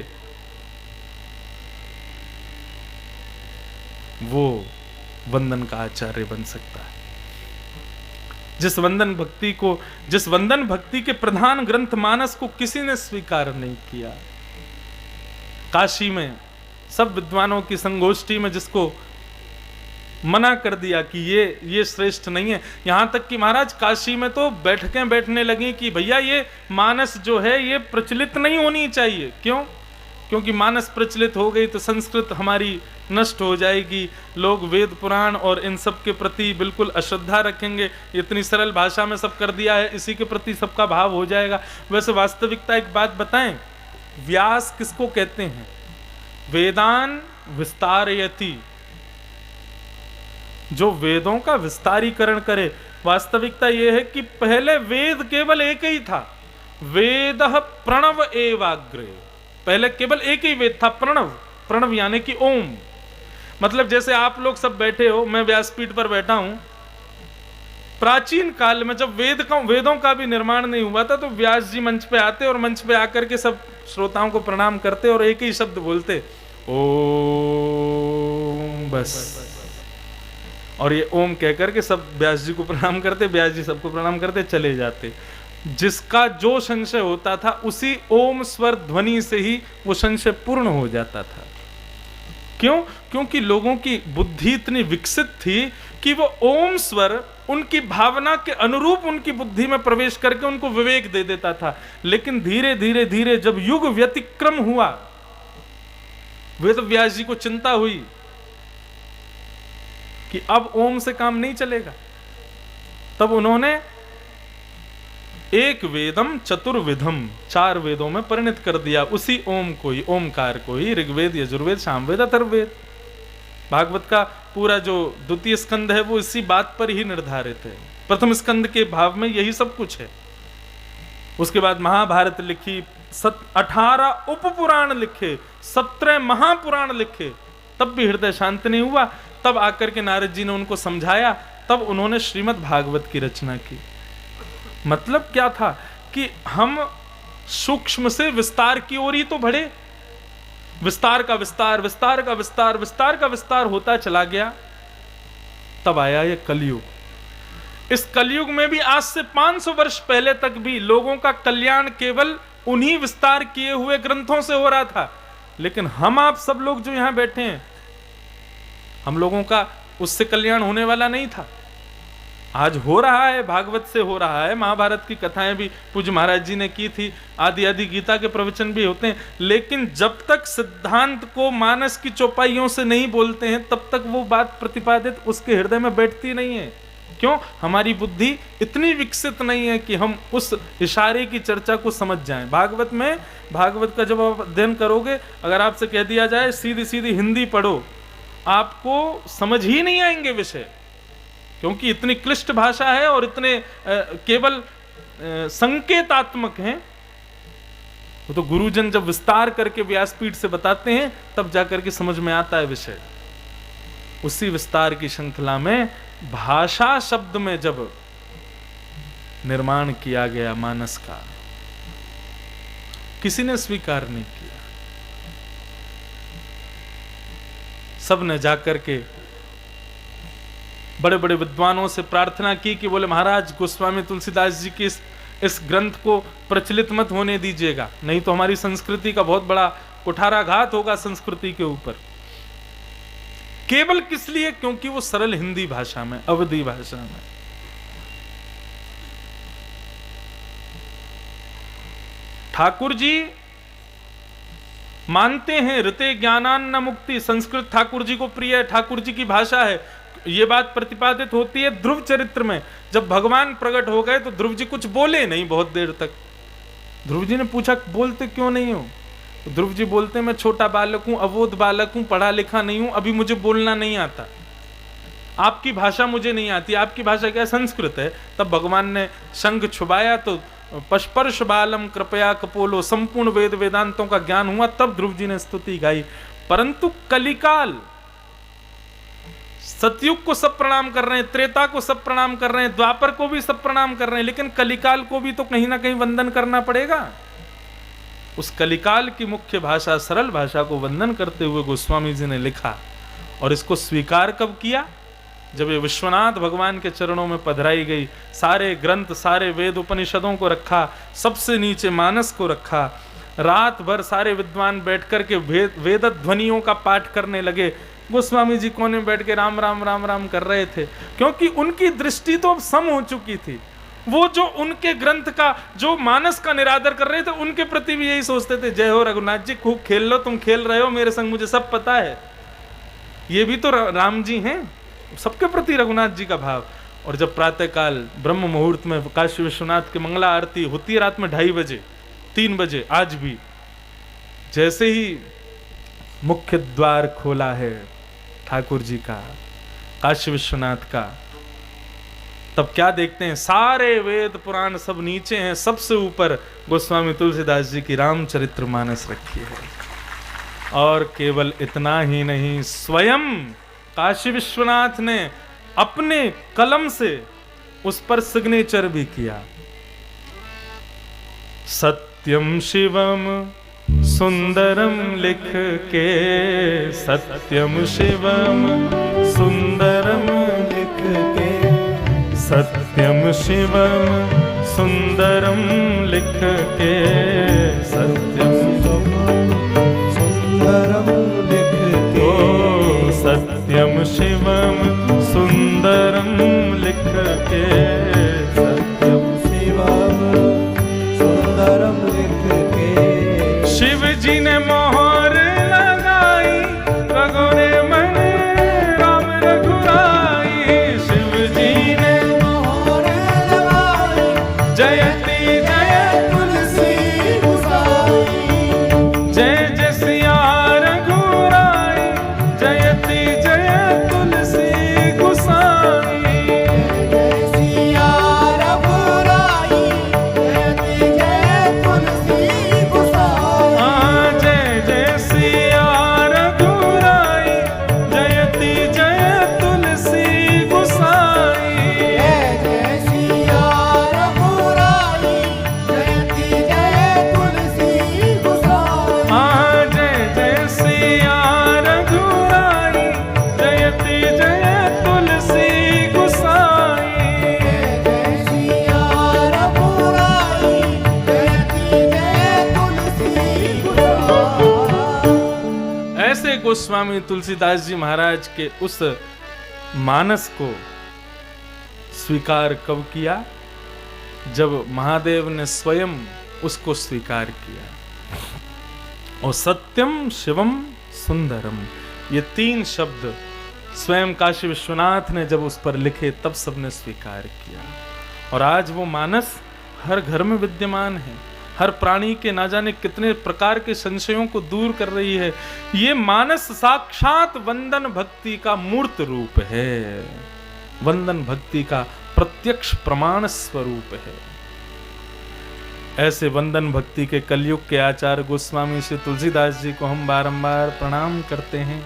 वो वंदन का आचार्य बन सकता है। जिस वंदन भक्ति के प्रधान ग्रंथ मानस को किसी ने स्वीकार नहीं किया, काशी में सब विद्वानों की संगोष्ठी में जिसको मना कर दिया कि ये श्रेष्ठ नहीं है, यहां तक कि महाराज काशी में तो बैठकें बैठने लगी कि भैया ये मानस जो है ये प्रचलित नहीं होनी चाहिए। क्यों? क्योंकि मानस प्रचलित हो गई तो संस्कृत हमारी नष्ट हो जाएगी, लोग वेद पुराण और इन सब के प्रति बिल्कुल अश्रद्धा रखेंगे। इतनी सरल भाषा में सब कर दिया है, इसी के प्रति सबका भाव हो जाएगा। वैसे वास्तविकता एक बात बताएं, व्यास किसको कहते हैं? वेदान विस्तारयति, जो वेदों का विस्तारीकरण करे। वास्तविकता यह है कि पहले वेद केवल एक ही था, वेदः प्रणव एवाग्रे। पहले केवल एक ही वेद था, प्रणव। प्रणव यानी कि ओम। मतलब जैसे आप लोग सब बैठे हो, मैं व्यासपीठ पर बैठा हूं, प्राचीन काल में जब वेदों का भी निर्माण नहीं हुआ था तो व्यास जी मंच पे आते और मंच पे आकर के सब श्रोताओं को प्रणाम करते और एक ही शब्द बोलते, ओम, बस। और ये ओम कहकर के सब व्यास जी को प्रणाम करते, व्यास जी सबको प्रणाम करते, चले जाते। जिसका जो संशय होता था उसी ओम स्वर ध्वनि से ही वो संशय पूर्ण हो जाता था। क्यों? क्योंकि लोगों की बुद्धि इतनी विकसित थी कि वो ओम स्वर उनकी भावना के अनुरूप उनकी बुद्धि में प्रवेश करके उनको विवेक दे देता था। लेकिन धीरे धीरे धीरे जब युग व्यतिक्रम हुआ, वेद व्यास जी को चिंता हुई कि अब ओम से काम नहीं चलेगा, तब उन्होंने एक वेदम चतुर्विधम, 4 वेदों में परिणत कर दिया उसी ओम को ही, ओमकार को ही। ऋग्वेद, यजुर्वेद, सामवेद, अथर्ववेद। भागवत का पूरा जो द्वितीय स्कंद है वो इसी बात पर ही निर्धारित है। प्रथम स्कंद के भाव में यही सब कुछ है। उसके बाद महाभारत लिखी, 18 उपपुराण लिखे, 17 महापुराण लिखे, तब भी हृदय शांत नहीं हुआ। तब आकर के नारद जी ने उनको समझाया, तब उन्होंने श्रीमद् भागवत की रचना की। मतलब क्या था कि हम सूक्ष्म से विस्तार की ओर ही तो बढ़े, विस्तार का विस्तार, विस्तार का विस्तार, विस्तार का विस्तार होता चला गया। तब आया ये कलयुग। इस कलयुग में भी आज से 500 वर्ष पहले तक भी लोगों का कल्याण केवल उन्हीं विस्तार किए हुए ग्रंथों से हो रहा था। लेकिन हम आप सब लोग जो यहां बैठे हैं, हम लोगों का उससे कल्याण होने वाला नहीं था। आज हो रहा है, भागवत से हो रहा है। महाभारत की कथाएं भी पूज्य महाराज जी ने की थी, आदि आदि गीता के प्रवचन भी होते हैं। लेकिन जब तक सिद्धांत को मानस की चौपाइयों से नहीं बोलते हैं तब तक वो बात प्रतिपादित उसके हृदय में बैठती नहीं है। क्यों? हमारी बुद्धि इतनी विकसित नहीं है कि हम उस इशारे की चर्चा को समझ जाएं। भागवत में, भागवत का जब आप अध्ययन करोगे, अगर आपसे कह दिया जाए सीधी सीधी हिंदी पढ़ो, आपको समझ ही नहीं आएंगे विषय, क्योंकि इतनी क्लिष्ट भाषा है और इतने केवल संकेतात्मक हैं। वो तो गुरुजन जब विस्तार करके व्यासपीठ से बताते हैं तब जाकर के समझ में आता है विषय। उसी विस्तार की श्रृंखला में भाषा शब्द में जब निर्माण किया गया मानस का, किसी ने स्वीकार नहीं किया। सब ने जाकर के बड़े बड़े विद्वानों से प्रार्थना की कि बोले महाराज गोस्वामी तुलसीदास जी की इस ग्रंथ को प्रचलित मत होने दीजिएगा, नहीं तो हमारी संस्कृति का बहुत बड़ा कुठाराघात होगा संस्कृति के ऊपर। केवल किस लिए? क्योंकि वो सरल हिंदी भाषा में, अवधी भाषा में। ठाकुर जी मानते हैं ऋते ज्ञानान्न मुक्ति, संस्कृत ठाकुर जी को प्रिय है, ठाकुर जी की भाषा है। ये बात प्रतिपादित होती है ध्रुव चरित्र में। जब भगवान प्रकट हो गए तो ध्रुव जी कुछ बोले नहीं बहुत देर तक। ध्रुव जी ने पूछा बोलते क्यों नहीं हो? तो ध्रुव जी बोलते मैं छोटा बालक हूं, अबोध बालक हूं, पढ़ा लिखा नहीं हूं, अभी मुझे बोलना नहीं आता, आपकी भाषा मुझे नहीं आती। आपकी भाषा क्या? संस्कृत है। तब भगवान ने शंख छुपाया तो पशपर्श बालम कृपया कपोलो, संपूर्ण वेद वेदांतों का ज्ञान हुआ। तब ध्रुव जी ने स्तुति गाई। परंतु कलिकाल, सतयुग को सब प्रणाम कर रहे हैं, त्रेता को सब प्रणाम कर रहे हैं, द्वापर को भी सब प्रणाम कर रहे हैं, लेकिन कलिकाल को भी तो कहीं ना कहीं वंदन करना पड़ेगा। उस कलिकाल की मुख्य भाषा, सरल भाषा को वंदन करते हुए गोस्वामी जी ने लिखा। और इसको स्वीकार कब किया? जब ये विश्वनाथ भगवान के चरणों में पधराई गई। सारे ग्रंथ, सारे वेद उपनिषदों को रखा, सबसे नीचे मानस को रखा। रात भर सारे विद्वान बैठ कर के वेद ध्वनियों का पाठ करने लगे। गोस्वामी जी कोने में बैठ के राम राम राम राम कर रहे थे, क्योंकि उनकी दृष्टि तो अब सम हो चुकी थी। वो जो उनके ग्रंथ का, जो मानस का निरादर कर रहे थे, उनके प्रति भी यही सोचते थे, जय हो रघुनाथ जी, खूब खेल लो, तुम खेल रहे हो मेरे संग, मुझे सब पता है, ये भी तो राम जी हैं। सबके प्रति रघुनाथ जी का भाव। और जब प्रातःकाल ब्रह्म मुहूर्त में काशी विश्वनाथ की मंगला आरती होती है रात में 2:30 बजे, 3 बजे, आज भी जैसे ही मुख्य द्वार खोला है ठाकुर जी का, काशी विश्वनाथ का, तब क्या देखते हैं? सारे वेद पुराण सब नीचे हैं, सबसे ऊपर गोस्वामी तुलसीदास जी की रामचरितमानस रखी है। और केवल इतना ही नहीं, स्वयं काशी विश्वनाथ ने अपने कलम से उस पर सिग्नेचर भी किया। सत्यम शिवम सुंदरम लिख के, सत्यम शिवम सुंदरम लिख के, सत्यम शिवम सुंदरम लिख के, सत्यम सुंदरम लिख के, सत्यम शिवम सुंदरम लिख के, सत्यम शिवम सुंदरम लिख के। शिव जी ने मोहर लगाई, रघुरे मन राम रघुराई। शिव जी ने मोहर लगाई, जयति जय तुलसी गोसाई। जय जय सिया रघुराई, जयति जय तुलसी गोसाई। जय सिया रघुराई, जयति जय तुलसी गोसाई। जय जय सिया रघुराई, जयति जय तुलसी गोसाई। जय जय सिया रघुराई, जयति जय तुलसी गोसाई। जय जय सिया रघुराई, जयति जय तुलसी गोसाई। जय जय सिया रघुराई, जयति जय तुलसी गोसाई। ऐसे गोस्वामी तुलसीदास जी महाराज के उस मानस को स्वीकार कब किया? जब महादेव ने स्वयं उसको स्वीकार किया। और सत्यम शिवम सुंदरम, ये 3 शब्द स्वयं काशी विश्वनाथ ने जब उस पर लिखे, तब सबने स्वीकार किया। और आज वो मानस हर घर में विद्यमान है, हर प्राणी के ना जाने कितने प्रकार के संशयों को दूर कर रही है। ये मानस साक्षात वंदन भक्ति का मूर्त रूप है, वंदन भक्ति का प्रत्यक्ष प्रमाण स्वरूप है। ऐसे वंदन भक्ति के कलयुग के आचार्य गोस्वामी श्री तुलसीदास जी को हम बारंबार प्रणाम करते हैं।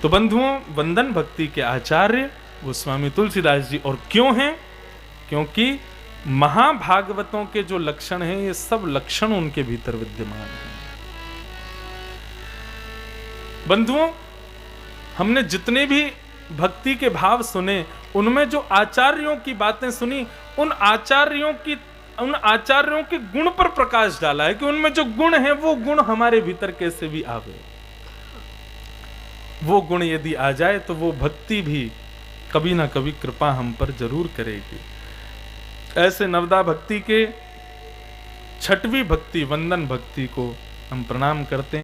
तो बंधुओं, वंदन भक्ति के आचार्य गोस्वामी तुलसीदास जी और क्यों हैं? क्योंकि महाभागवतों के जो लक्षण हैं, ये सब लक्षण उनके भीतर विद्यमान हैं। बंधुओं, हमने जितने भी भक्ति के भाव सुने, उनमें जो आचार्यों की बातें सुनी, उन आचार्यों के गुण पर प्रकाश डाला है कि उनमें जो गुण है वो गुण हमारे भीतर कैसे भी आवे। वो गुण यदि आ जाए तो वो भक्ति भी कभी ना कभी कृपा हम पर जरूर करेगी। ऐसे नवदा भक्ति के छठवीं भक्ति वंदन भक्ति को हम प्रणाम करते हैं।